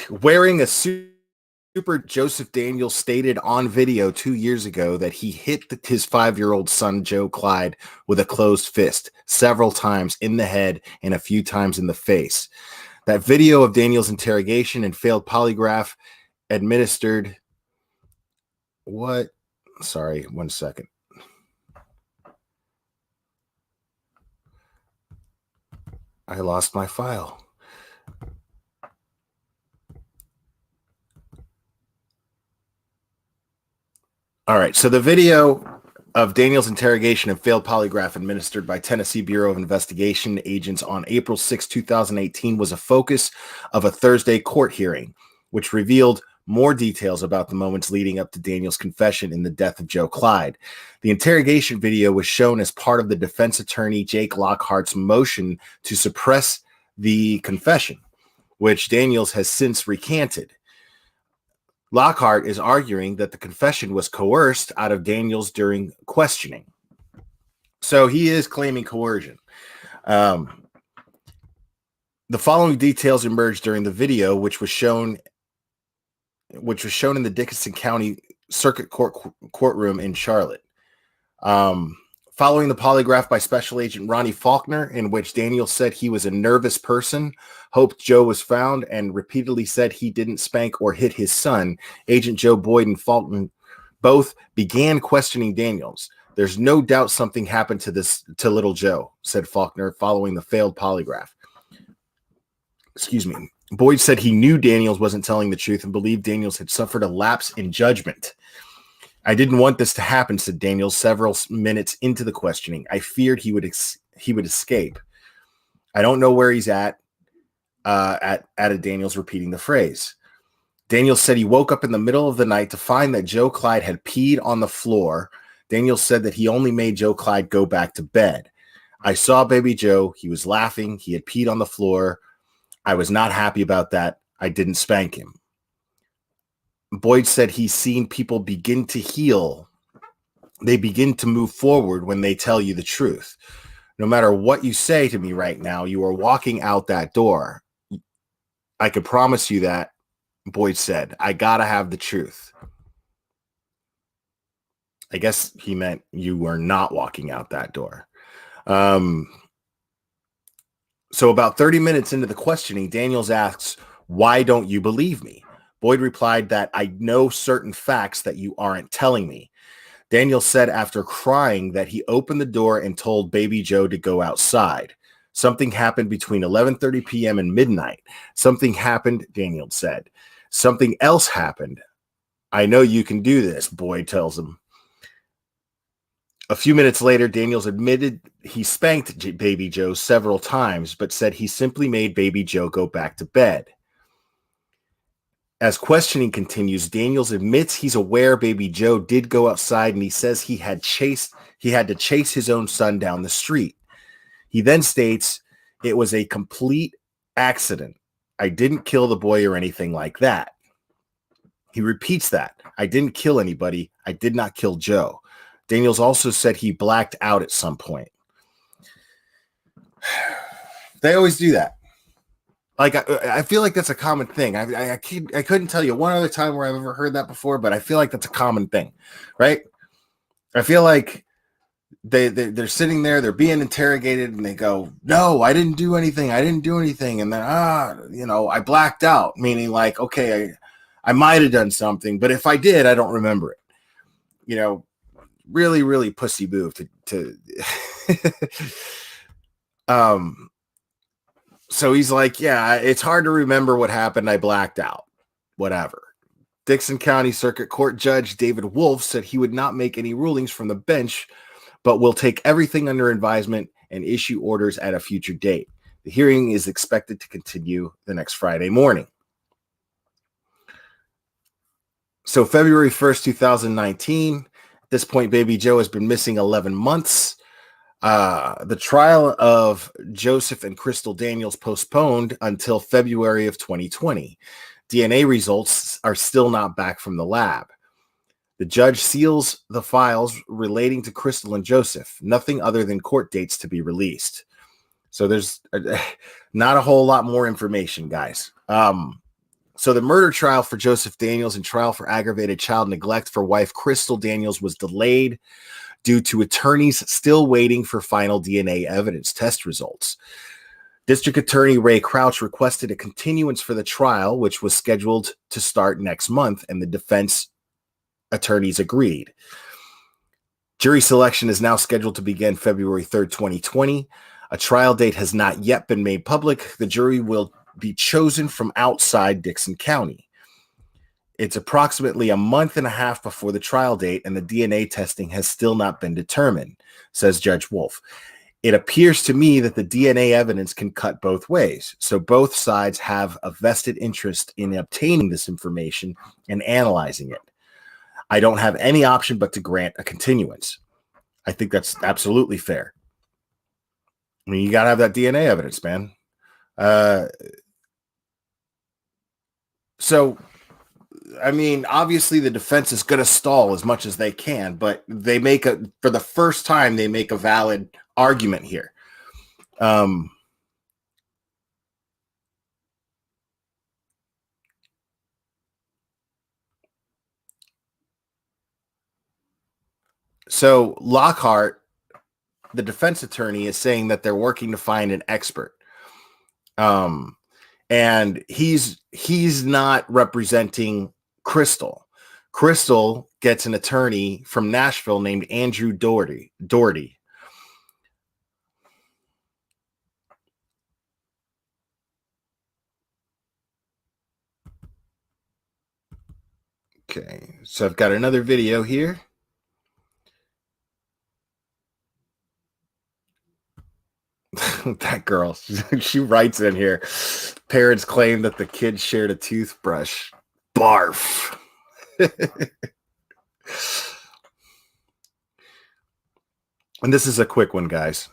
Speaker 2: wearing a super Joseph Daniels stated on video 2 years ago that he hit his 5-year-old son, Joe Clyde, with a closed fist several times in the head and a few times in the face. That video of Daniels' interrogation and failed polygraph administered what? Sorry, 1 second. I lost my file. All right, so the video of Daniels' interrogation and failed polygraph administered by Tennessee Bureau of Investigation agents on April 6, 2018 was a focus of a Thursday court hearing, which revealed more details about the moments leading up to Daniels' confession in the death of Joe Clyde. The interrogation video was shown as part of the defense attorney Jake Lockhart's motion to suppress the confession, which Daniels has since recanted. Lockhart is arguing that the confession was coerced out of Daniels during questioning. So he is claiming coercion. The following details emerged during the video, which was shown in the Dickinson County Circuit courtroom in Charlotte. Following the polygraph by Special Agent Ronnie Faulkner, in which Daniels said he was a nervous person, hoped Joe was found, and repeatedly said he didn't spank or hit his son, Agent Joe Boyd and Faulkner both began questioning Daniels. There's no doubt something happened to little Joe, said Faulkner following the failed polygraph. Excuse me. Boyd said he knew Daniels wasn't telling the truth and believed Daniels had suffered a lapse in judgment. I didn't want this to happen, said Daniels several minutes into the questioning. I feared he would escape. I don't know where he's added Daniels repeating the phrase. Daniels said he woke up in the middle of the night to find that Joe Clyde had peed on the floor. Daniels said that he only made Joe Clyde go back to bed. I saw baby Joe. He was laughing. He had peed on the floor. I was not happy about that. I didn't spank him. Boyd said he's seen people begin to heal. They begin to move forward when they tell you the truth. No matter what you say to me right now, you are walking out that door. I could promise you that, Boyd said. I gotta have the truth. I guess he meant you were not walking out that door. So about 30 minutes into the questioning, Daniels asks, "Why don't you believe me?" Boyd replied that I know certain facts that you aren't telling me. Daniels said after crying that he opened the door and told baby Joe to go outside. Something happened between 11:30 p.m. and midnight. Something happened, Daniels said. Something else happened. I know you can do this, Boyd tells him. A few minutes later, Daniels admitted he spanked baby Joe several times, but said he simply made baby Joe go back to bed. As questioning continues, Daniels admits he's aware baby Joe did go outside, and he says he had to chase his own son down the street. He then states it was a complete accident. I didn't kill the boy or anything like that. He repeats that. I didn't kill anybody. I did not kill Joe. Daniels also said he blacked out at some point. They always do that. Like, I feel like that's a common thing. I couldn't tell you one other time where I've ever heard that before, but I feel like that's a common thing, right? I feel like they're sitting there, they're being interrogated, and they go, "No, I didn't do anything. I didn't do anything." And then, I blacked out, meaning like, okay, I might have done something, but if I did, I don't remember it. Really, really pussy move to So he's like, yeah, it's hard to remember what happened. I blacked out. Whatever. Dickinson County Circuit Court Judge David Wolf said he would not make any rulings from the bench, but will take everything under advisement and issue orders at a future date. The hearing is expected to continue the next Friday morning. So February 1st, 2019, at this point, baby Joe has been missing 11 months. The trial of Joseph and Crystal Daniels postponed until February of 2020. DNA results are still not back from the lab. The judge seals the files relating to Crystal and Joseph, nothing other than court dates to be released. So there's not a whole lot more information, guys. So the murder trial for Joseph Daniels and trial for aggravated child neglect for wife Crystal Daniels was delayed due to attorneys still waiting for final DNA evidence test results. District Attorney Ray Crouch requested a continuance for the trial, which was scheduled to start next month, and the defense attorneys agreed. Jury selection is now scheduled to begin February 3rd, 2020. A trial date has not yet been made public. The jury will be chosen from outside Dixon County. It's approximately a month and a half before the trial date, and the DNA testing has still not been determined, says Judge Wolf. It appears to me that the DNA evidence can cut both ways, so both sides have a vested interest in obtaining this information and analyzing it. I don't have any option but to grant a continuance. I think that's absolutely fair. I mean, you got to have that DNA evidence, man. So, I mean, obviously the defense is going to stall as much as they can, but they make for the first time, they make a valid argument here. So Lockhart, the defense attorney, is saying that they're working to find an expert. And he's not representing Crystal. Crystal gets an attorney from Nashville named Andrew Doherty. Okay, so I've got another video here. That girl, she writes in here, parents claim that the kid shared a toothbrush. Barf. And this is a quick one, guys.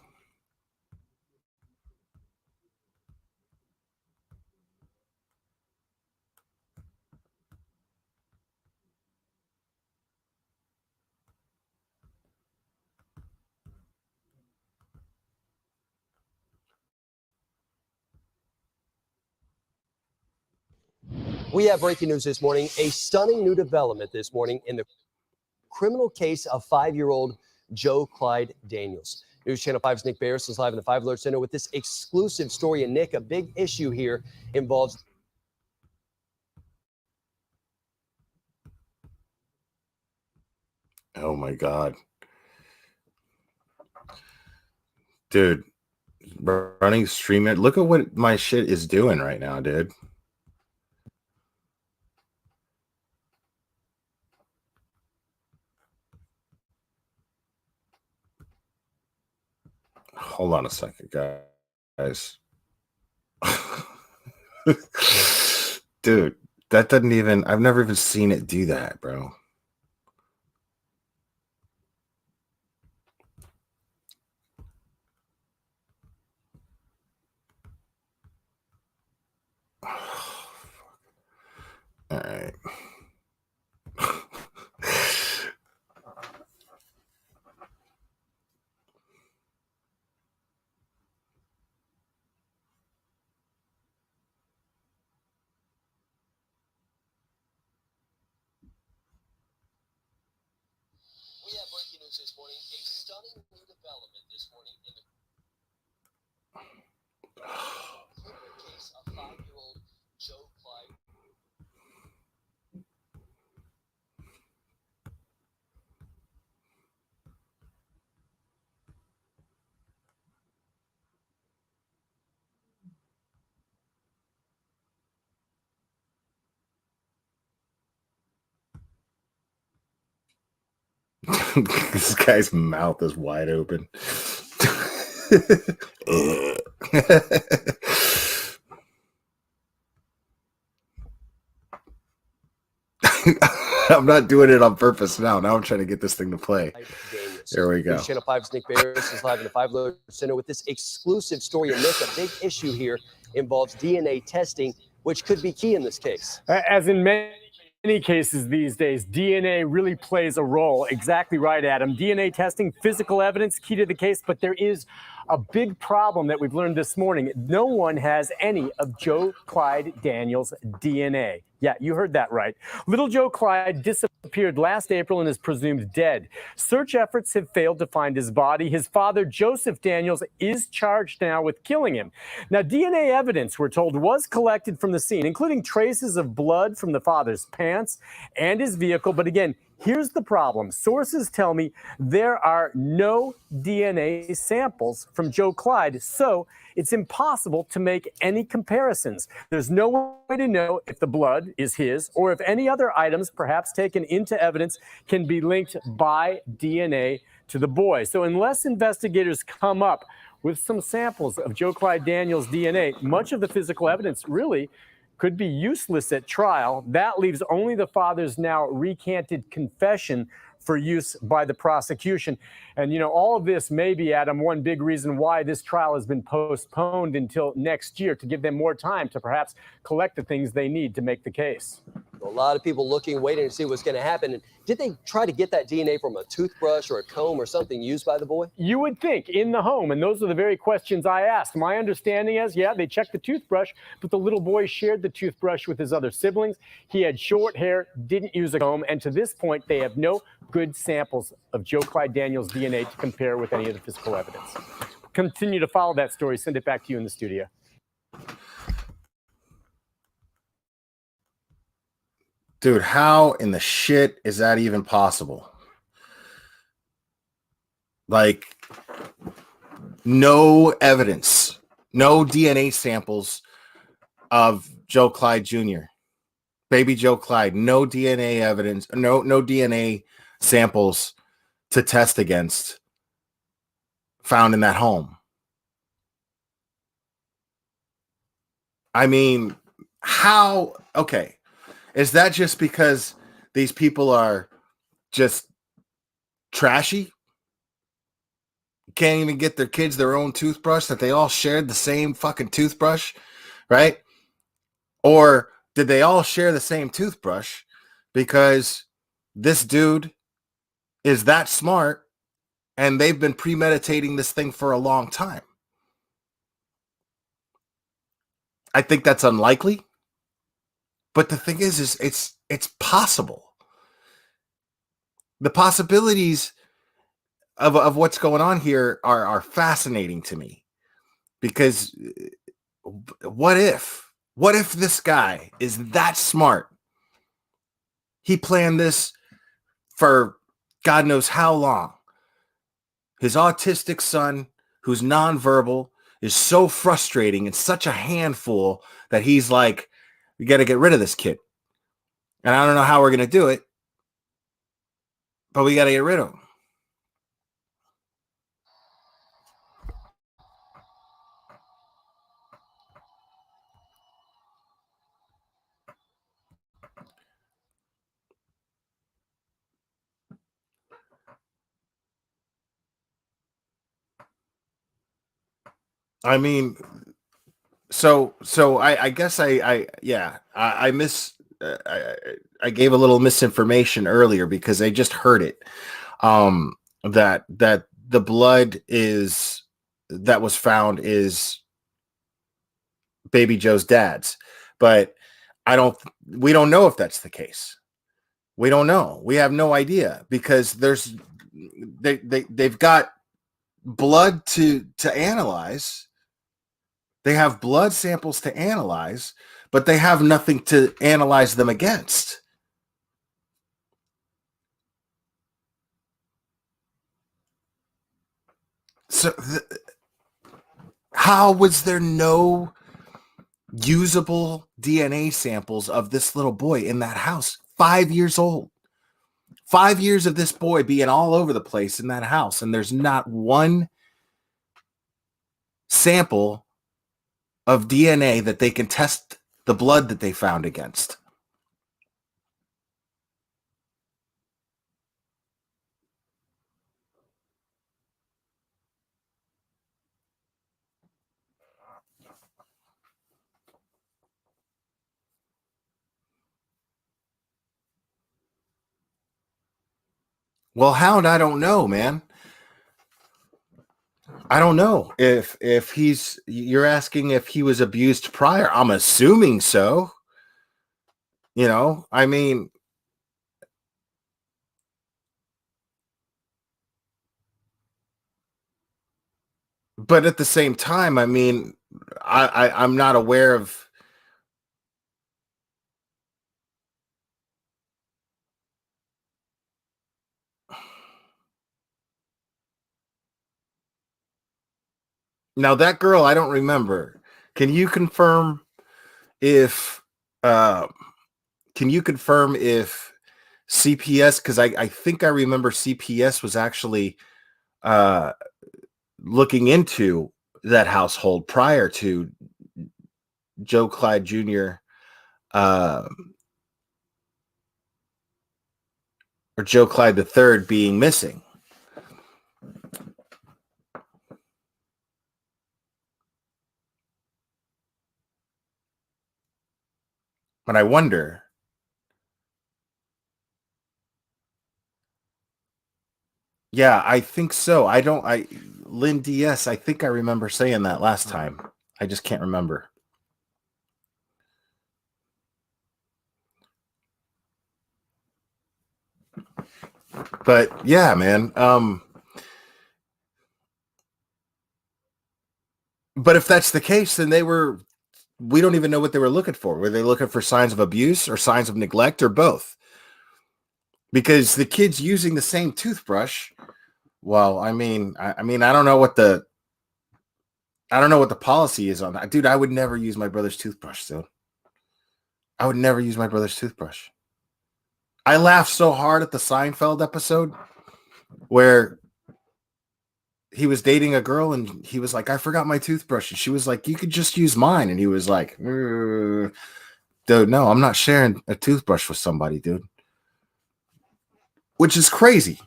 Speaker 7: We have breaking news this morning. A stunning new development this morning in the criminal case of 5-year-old Joe Clyde Daniels. News Channel 5's Nick Barris is live in the 5 Alert Center with this exclusive story. And Nick, a big issue here involves...
Speaker 2: Oh my God. Dude, running stream it. Look at what my shit is doing right now, dude. Hold on a second, guys. Dude, that doesn't even, I've never even seen it do that, bro. All right.
Speaker 7: We have breaking news this morning. A stunning new development this morning in the criminal case of 5-year-old Joe Clyde.
Speaker 2: This guy's mouth is wide open. I'm not doing it on purpose now. Now I'm trying to get this thing to play.
Speaker 7: Daniels. Daniels.
Speaker 2: There we go.
Speaker 7: News Channel 5's Nick Barris is live in the 5 Load Center with this exclusive story. And Nick, a big issue here involves DNA testing, which could be key in this case.
Speaker 8: As in many cases these days, DNA really plays a role. Exactly right, Adam. DNA testing, physical evidence, key to the case, but there is a big problem that we've learned this morning. No one has any of Joe Clyde Daniels' DNA. Yeah, you heard that right. Little Joe Clyde disappeared last April and is presumed dead. Search efforts have failed to find his body. His father, Joseph Daniels, is charged now with killing him. Now, DNA evidence, we're told, was collected from the scene, including traces of blood from the father's pants and his vehicle. But again, here's the problem. Sources tell me there are no DNA samples from Joe Clyde, so it's impossible to make any comparisons. There's no way to know if the blood is his or if any other items, perhaps taken into evidence, can be linked by DNA to the boy. So unless investigators come up with some samples of Joe Clyde Daniels' DNA, much of the physical evidence really could be useless at trial. That leaves only the father's now recanted confession for use by the prosecution. And, you know, all of this may be, Adam, one big reason why this trial has been postponed until next year, to give them more time to perhaps collect the things they need to make the case.
Speaker 7: A lot of people looking, waiting to see what's going to happen. And did they try to get that DNA from a toothbrush or a comb or something used by the boy?
Speaker 8: You would think in the home, and those are the very questions I asked. My understanding is, yeah, they checked the toothbrush, but the little boy shared the toothbrush with his other siblings. He had short hair, didn't use a comb, and to this point, they have no good samples of Joe Clyde Daniels' DNA to compare with any of the physical evidence. Continue to follow that story. Send it back to you in the studio.
Speaker 2: Dude, how in the shit is that even possible? Like, no evidence, no DNA samples of Joe Clyde Jr., baby Joe Clyde, no DNA evidence, no DNA samples to test against found in that home. I mean, how? Okay. Is that just because these people are just trashy? Can't even get their kids their own toothbrush, that they all shared the same fucking toothbrush, right? Or did they all share the same toothbrush because this dude is that smart and they've been premeditating this thing for a long time? I think that's unlikely. But the thing is it's possible. The possibilities of what's going on here are fascinating to me, because what if this guy is that smart? He planned this for God knows how long. His autistic son, who's nonverbal, is so frustrating and such a handful that he's like, we got to get rid of this kid. And I don't know how we're going to do it, but we got to get rid of him. I mean, so I guess I gave a little misinformation earlier because I just heard it. That the blood that was found is baby Joe's dad's, but we don't know if that's the case. We don't know. We have no idea, because they've got blood to analyze. They have blood samples to analyze, but they have nothing to analyze them against. So how was there no usable DNA samples of this little boy in that house? 5 years old. 5 years of this boy being all over the place in that house, and there's not one sample of DNA that they can test the blood that they found against. Well, Hound, I don't know, man. I don't know if you're asking if he was abused prior. I'm assuming so. I mean, but at the same time, I mean, I'm not aware of. Now that girl, I don't remember. Can you confirm if uh can you confirm if CPS, because I think I remember CPS was actually uh looking into that household prior to Joe Clyde Jr. uh or Joe Clyde the third being missing. But I wonder. Yeah, I think so. Lynn DS, I think I remember saying that last time. I just can't remember. But yeah, man. But if that's the case, then we don't even know what they were looking for. Were they looking for signs of abuse or signs of neglect or both? Because the kid's using the same toothbrush. Well, I mean, I don't know what the policy is on that. Dude, I would never use my brother's toothbrush, dude. I would never use my brother's toothbrush. I laughed so hard at the Seinfeld episode where he was dating a girl and he was like, I forgot my toothbrush. And she was like, you could just use mine. And he was like, dude, no, I'm not sharing a toothbrush with somebody, dude. Which is crazy.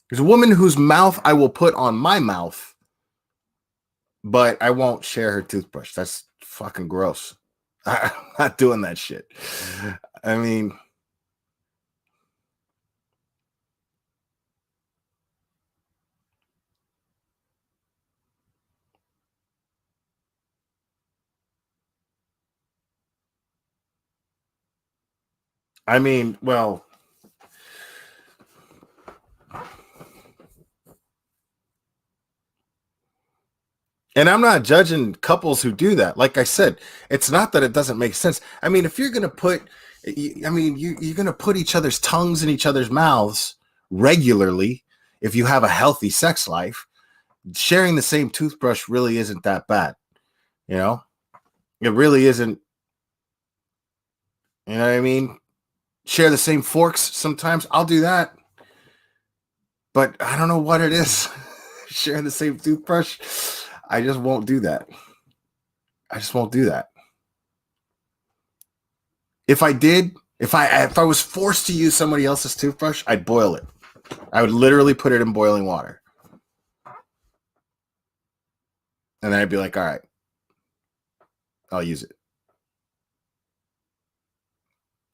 Speaker 2: There's a woman whose mouth I will put on my mouth, but I won't share her toothbrush. That's fucking gross. I'm not doing that shit. I mean, well, and I'm not judging couples who do that. Like I said, it's not that it doesn't make sense. I mean, if you're going to put, you're going to put each other's tongues in each other's mouths regularly, if you have a healthy sex life, sharing the same toothbrush really isn't that bad. It really isn't. You know what I mean? Share the same forks sometimes. I'll do that. But I don't know what it is. Share the same toothbrush. I just won't do that. If I did, if I was forced to use somebody else's toothbrush, I'd boil it. I would literally put it in boiling water. And then I'd be like, all right, I'll use it.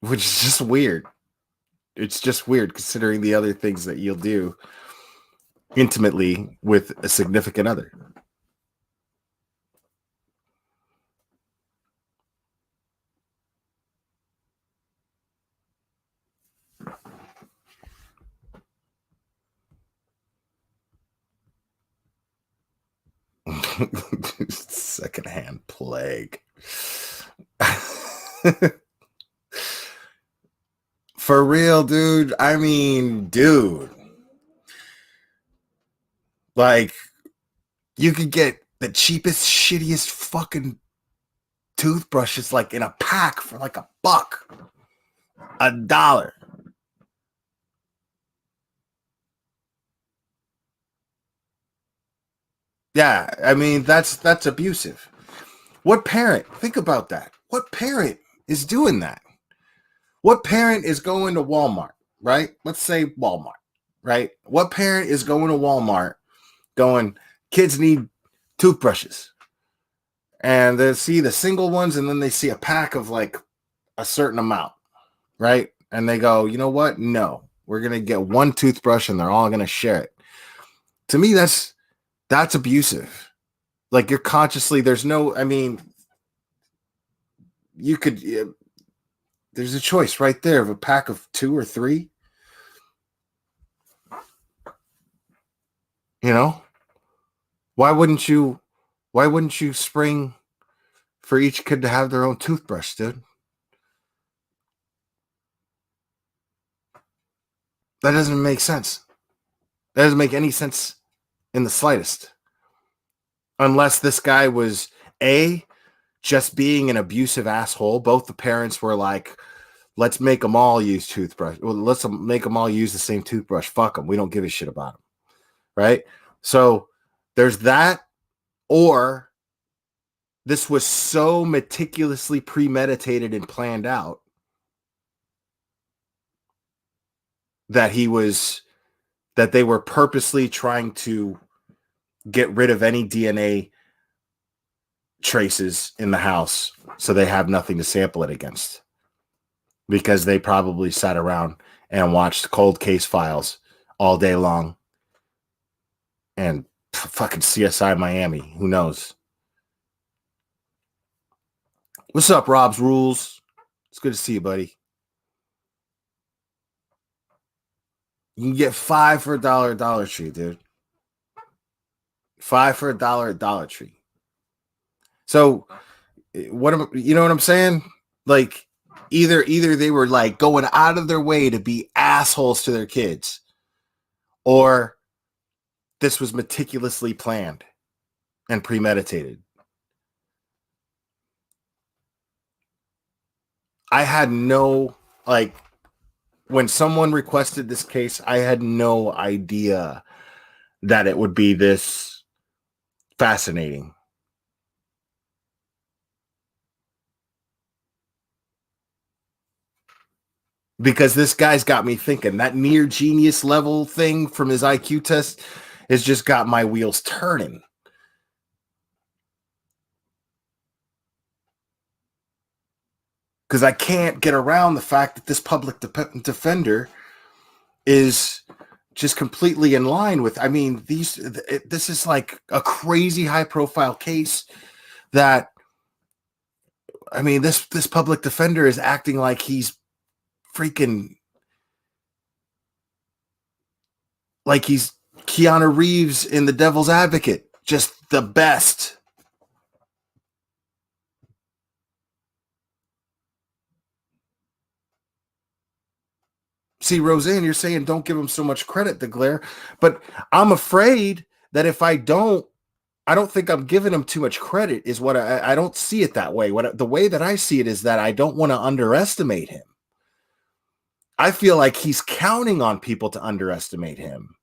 Speaker 2: Which is just weird. It's just weird considering the other things that you'll do intimately with a significant other. Secondhand plague. For real, dude. I mean, dude. Like, you could get the cheapest, shittiest fucking toothbrushes like in a pack for like $1, $1. Yeah, I mean, that's abusive. What parent? Think about that. What parent is doing that? What parent is going to Walmart, right? Let's say Walmart, right? What parent is going to Walmart going, kids need toothbrushes? And they see the single ones and then they see a pack of like a certain amount, right? And they go, you know what? No, We're going to get one toothbrush and they're all going to share it. To me, that's abusive. Like, you're consciously, there's no, I mean, you could, there's a choice right there of a pack of 2 or 3. You know, why wouldn't you spring for each kid to have their own toothbrush, dude? That doesn't make sense. That doesn't make any sense in the slightest. Unless this guy was just being an abusive asshole. Both the parents were like, let's make them all use toothbrush. Well, let's make them all use the same toothbrush. Fuck them. We don't give a shit about them. Right? So there's that. Or this was so meticulously premeditated and planned out that they were purposely trying to get rid of any DNA traces in the house so they have nothing to sample it against, because they probably sat around and watched cold case files all day long and fucking CSI Miami. Who knows? What's up, Rob's Rules? It's good to see you, buddy. You can get 5 for $1 at Dollar Tree, dude. 5 for $1 at Dollar Tree. So, you know what I'm saying? Like, either they were like going out of their way to be assholes to their kids, or this was meticulously planned and premeditated. I had no, like, when someone requested this case, I had no idea that it would be this fascinating. Because this guy's got me thinking. That near genius level thing from his IQ test has just got my wheels turning. Because I can't get around the fact that this public defender is just completely in line with, I mean, this is like a crazy high profile case that, I mean, this public defender is acting like he's freaking, like he's Keanu Reeves in The Devil's Advocate, just the best. See, Roseanne, you're saying don't give him so much credit, DeGlaire, but I'm afraid that if I don't think I'm giving him too much credit is what I don't see it that way. The way that I see it is that I don't want to underestimate him. I feel like he's counting on people to underestimate him.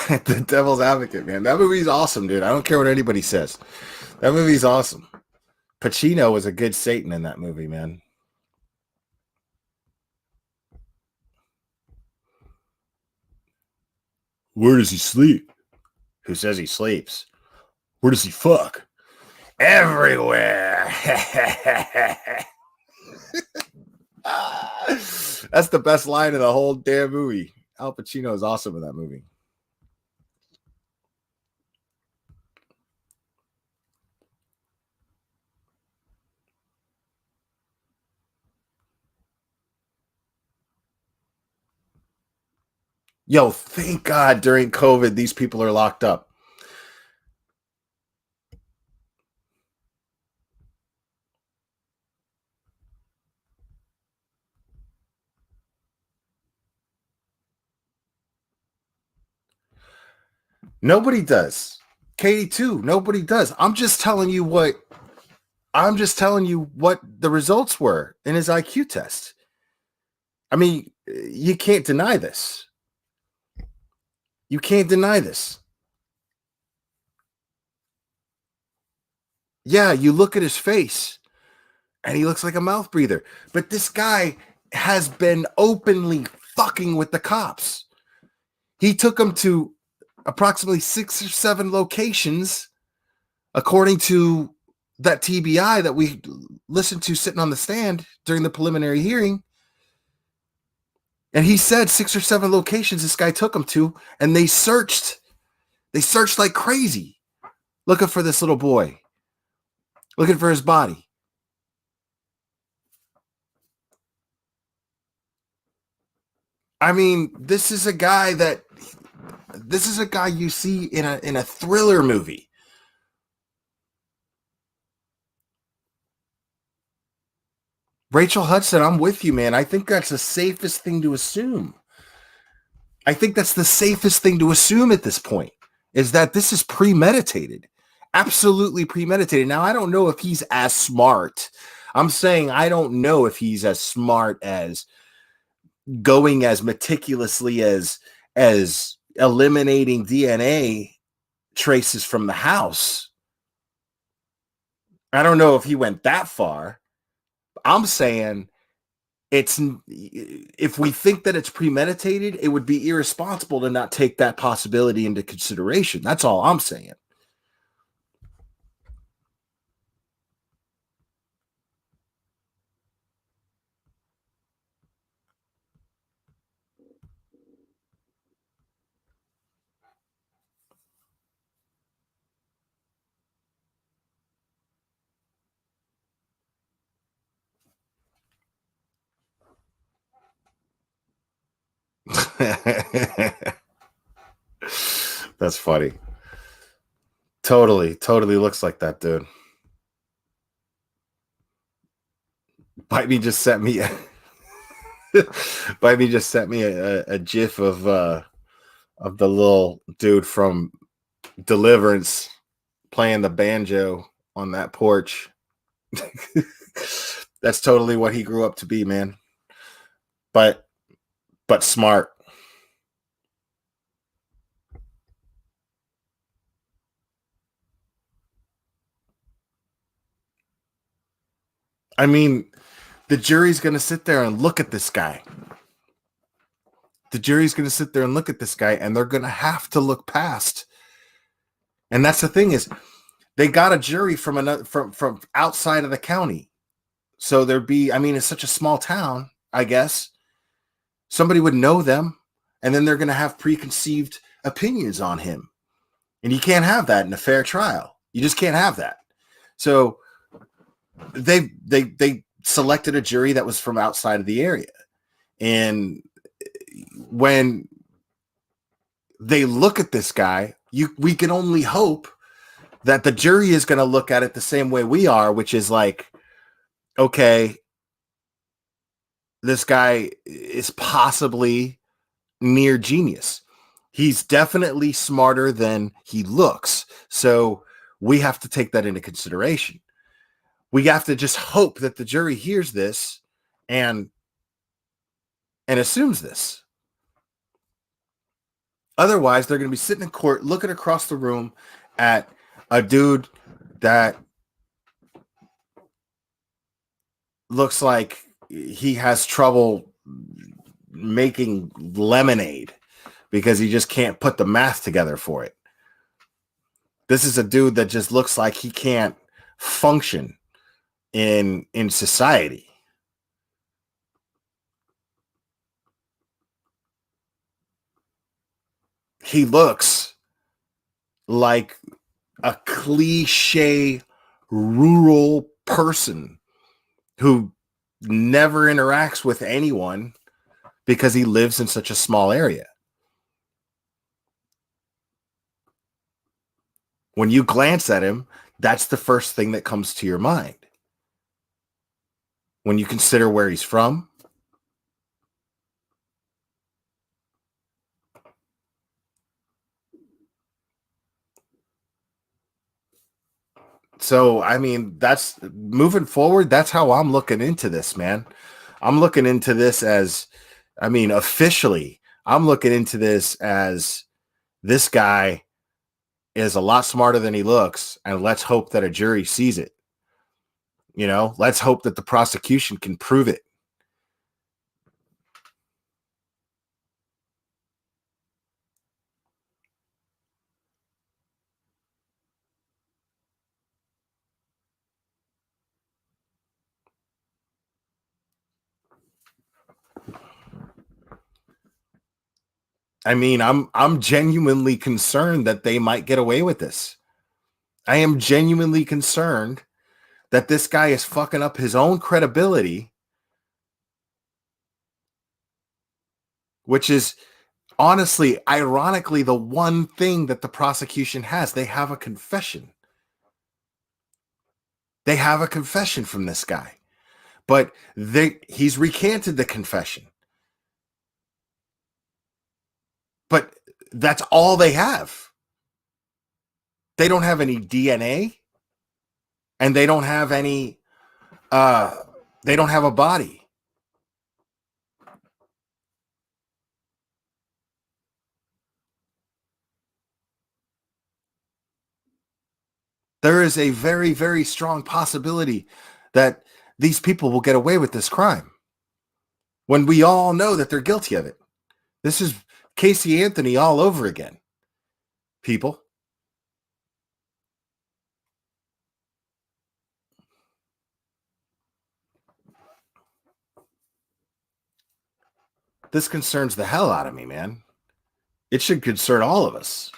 Speaker 2: The Devil's Advocate, man. That movie's awesome, dude. I don't care what anybody says. That movie's awesome. Pacino was a good Satan in that movie, man. Where does he sleep? Who says he sleeps? Where does he fuck? Everywhere. That's the best line of the whole damn movie. Al Pacino is awesome in that movie. Yo, thank God during COVID, these people are locked up. Nobody does. Katie too. Nobody does. I'm just telling you what the results were in his IQ test. I mean, you can't deny this. You can't deny this. Yeah, you look at his face and he looks like a mouth breather. But this guy has been openly fucking with the cops. He took them to approximately 6 or 7 locations, according to that TBI that we listened to sitting on the stand during the preliminary hearing. And he said 6 or 7 locations this guy took them to, and they searched like crazy, looking for this little boy, looking for his body. I mean, this is a guy you see in a thriller movie. Rachel Hudson, I'm with you, man. I think that's the safest thing to assume. I think that's the safest thing to assume at this point, is that this is premeditated. Absolutely premeditated. Now, I don't know if he's as smart. I'm saying I don't know if he's as smart as going as meticulously as eliminating DNA traces from the house. I don't know if he went that far. I'm saying if we think that it's premeditated, it would be irresponsible to not take that possibility into consideration. That's all I'm saying. That's funny. Totally looks like that dude. Bite just sent me a gif of the little dude from Deliverance playing the banjo on that porch. That's totally what he grew up to be, man. But smart. I mean, the jury's going to sit there and look at this guy. And they're going to have to look past. And that's the thing, is they got a jury from outside of the county. So it's such a small town, I guess. Somebody would know them, and then they're going to have preconceived opinions on him. And you can't have that in a fair trial. You just can't have that. So they selected a jury that was from outside of the area. And when they look at this guy, we can only hope that the jury is going to look at it the same way we are, which is like, okay, this guy is possibly near genius. He's definitely smarter than he looks. So we have to take that into consideration. We have to just hope that the jury hears this and assumes this. Otherwise, they're going to be sitting in court looking across the room at a dude that looks like he has trouble making lemonade because he just can't put the math together for it. This is a dude that just looks like he can't function in society. He looks like a cliche rural person who never interacts with anyone because he lives in such a small area. When you glance at him, that's the first thing that comes to your mind. When you consider where he's from, so, I mean, that's moving forward. That's how I'm looking into this, man. I'm looking into this as, officially, I'm looking into this as this guy is a lot smarter than he looks. And let's hope that a jury sees it. Let's hope that the prosecution can prove it. I mean, I'm genuinely concerned that they might get away with this. I am genuinely concerned that this guy is fucking up his own credibility, which is honestly, ironically, the one thing that the prosecution has. They have a confession. They have a confession from this guy, but he's recanted the confession. But that's all they have. They don't have any DNA, and they don't have any. They don't have a body. There is a very, very strong possibility that these people will get away with this crime when we all know that they're guilty of it. This is Casey Anthony all over again, people. This concerns the hell out of me, man. It should concern all of us.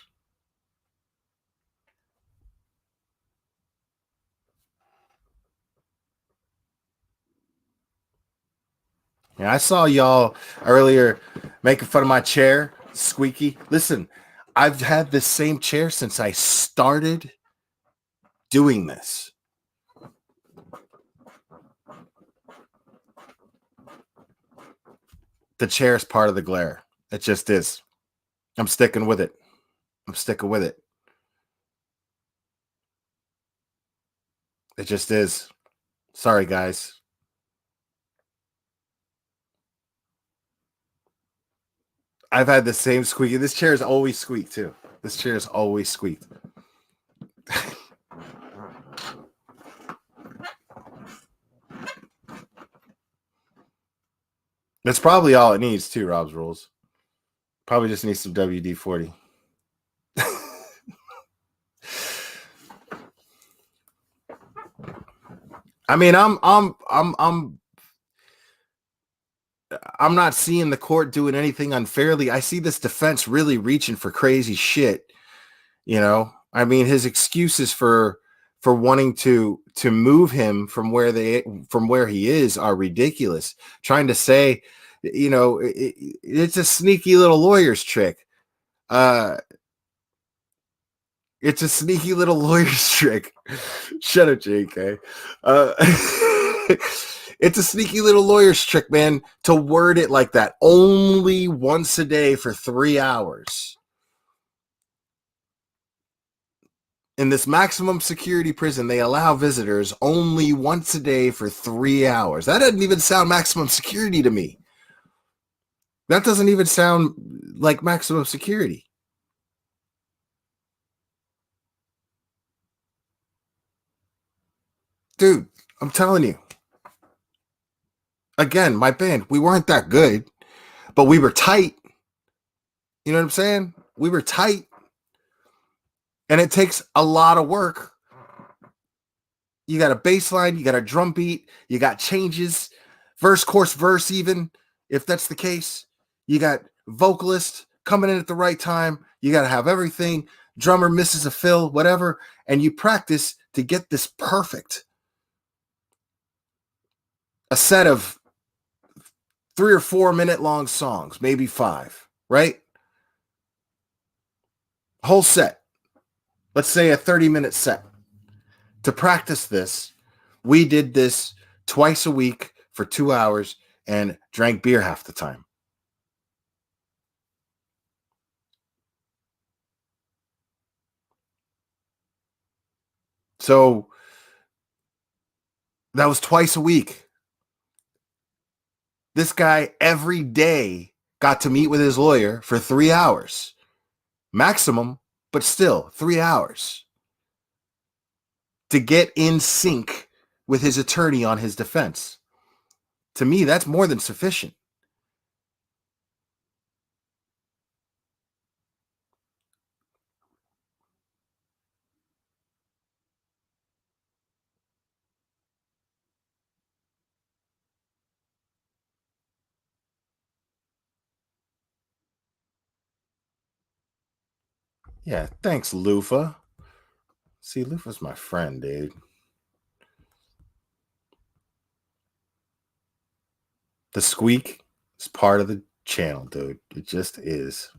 Speaker 2: Yeah, I saw y'all earlier making fun of my chair, squeaky. Listen, I've had this same chair since I started doing this. The chair is part of the glare. It just is. I'm sticking with it. I'm sticking with it. It just is. Sorry, guys. I've had the same squeaky. This chair is always squeaked too. This chair is always squeaked. That's probably all it needs too, Rob's rules. Probably just needs some WD-40. I mean, I'm not seeing the court doing anything unfairly. I see this defense really reaching for crazy shit. You know, I mean, his excuses for wanting to move him from where he is are ridiculous. Trying to say, you know, it's a sneaky little lawyer's trick. It's a sneaky little lawyer's trick. Shut up, JK. It's a sneaky little lawyer's trick, man, to word it like that. Only once a day for 3 hours. In this maximum security prison, they allow visitors only once a day for 3 hours. That doesn't even sound maximum security to me. That doesn't even sound like maximum security. Dude, I'm telling you. Again, my band, we weren't that good, but we were tight. You know what I'm saying? We were tight. And it takes a lot of work. You got a bass line, you got a drum beat, you got changes, verse, chorus, verse, even if that's the case. You got vocalist coming in at the right time. You got to have everything. Drummer misses a fill, whatever. And you practice to get this perfect. A set of 3 or 4 minute long songs, maybe 5, right? Whole set. Let's say a 30-minute set. To practice this, we did this twice a week for 2 hours and drank beer half the time. So that was twice a week. This guy every day got to meet with his lawyer for 3 hours. Maximum, but still 3 hours. To get in sync with his attorney on his defense. To me, that's more than sufficient. Yeah, thanks, Lufa. See, Lufa's my friend, dude. The squeak is part of the channel, dude. It just is.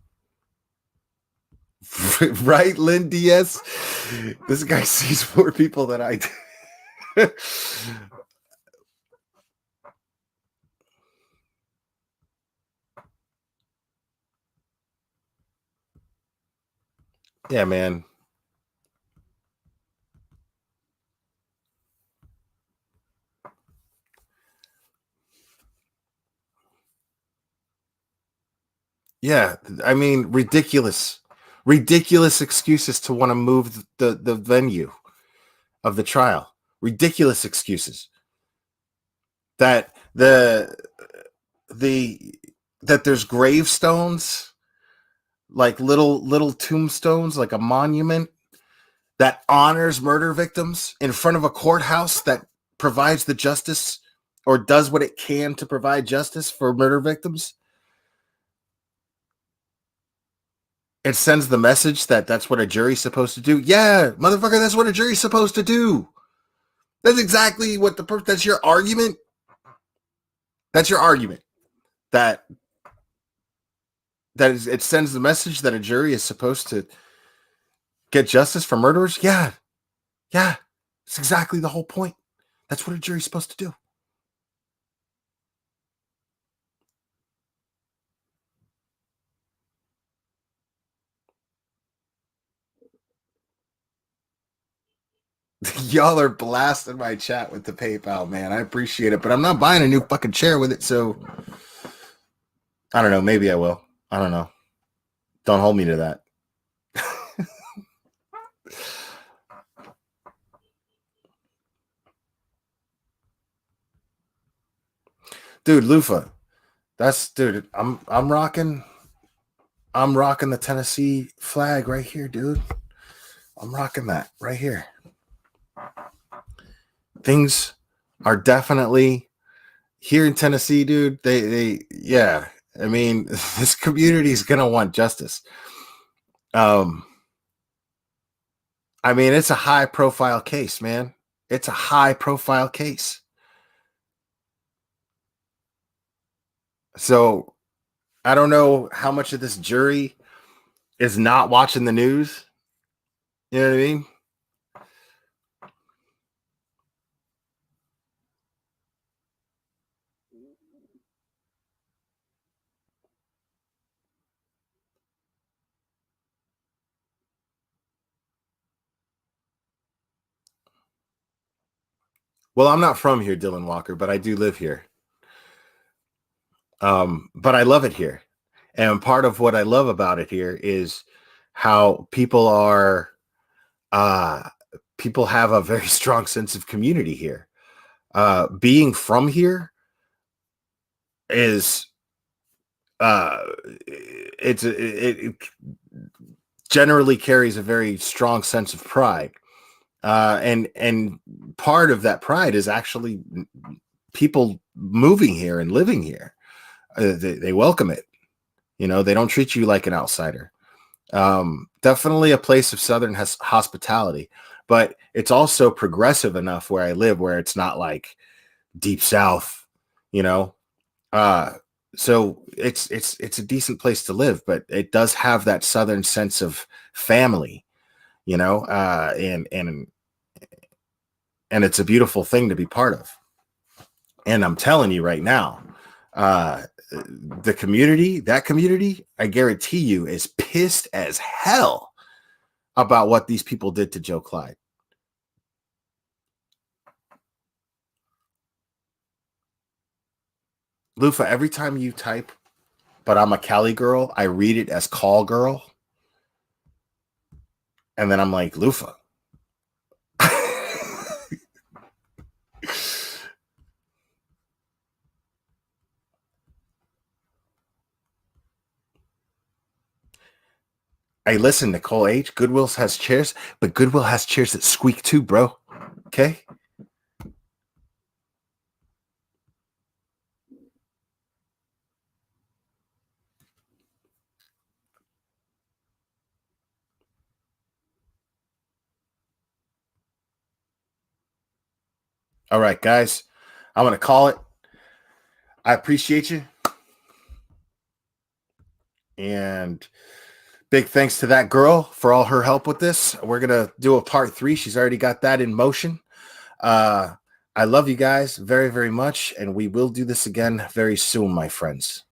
Speaker 2: Right, Lynn Diaz? This guy sees more people than I do. Yeah, man. Yeah, I mean, ridiculous excuses to want to move the venue of the trial. Ridiculous excuses that the that there's gravestones, like little tombstones, like a monument that honors murder victims in front of a courthouse that provides the justice or does what it can to provide justice for murder victims. It sends the message that that's what a jury's supposed to do. Yeah, motherfucker, that's what a jury's supposed to do. That's exactly what that's your argument. That's your argument. That it sends the message that a jury is supposed to get justice for murderers. Yeah. It's exactly the whole point. That's what a jury's supposed to do. Y'all are blasting my chat with the PayPal, man. I appreciate it, but I'm not buying a new fucking chair with it, so I don't know. Maybe I will. I don't know. Don't hold me to that. Dude, Lufa. I'm rocking the Tennessee flag right here, dude. I'm rocking that right here. Things are definitely here in Tennessee, dude. Yeah. I mean, this community is gonna want justice. I mean, it's a high profile case, man. It's a high profile case. So I don't know how much of this jury is not watching the news. You know what I mean? Well, I'm not from here, Dylan Walker, but I do live here. But I love it here. And part of what I love about it here is how people have a very strong sense of community here. Being from here is it generally carries a very strong sense of pride. And part of that pride is actually people moving here and living here. They welcome it. You know, they don't treat you like an outsider. Definitely a place of Southern hospitality, but it's also progressive enough where I live, where it's not like deep South, you know. So it's a decent place to live, but it does have that Southern sense of family, you know, and it's a beautiful thing to be part of. And I'm telling you right now, that community, I guarantee you, is pissed as hell about what these people did to Joe Clyde. Lufa, every time you type, but I'm a Cali girl, I read it as call girl. And then I'm like, Lufa. Hey, listen, Nicole H. Goodwill's has chairs, but Goodwill has chairs that squeak too, bro. Okay? All right, guys, I'm going to call it. I appreciate you. And big thanks to that girl for all her help with this. We're going to do a part 3. She's already got that in motion. I love you guys very, very much. And we will do this again very soon, my friends.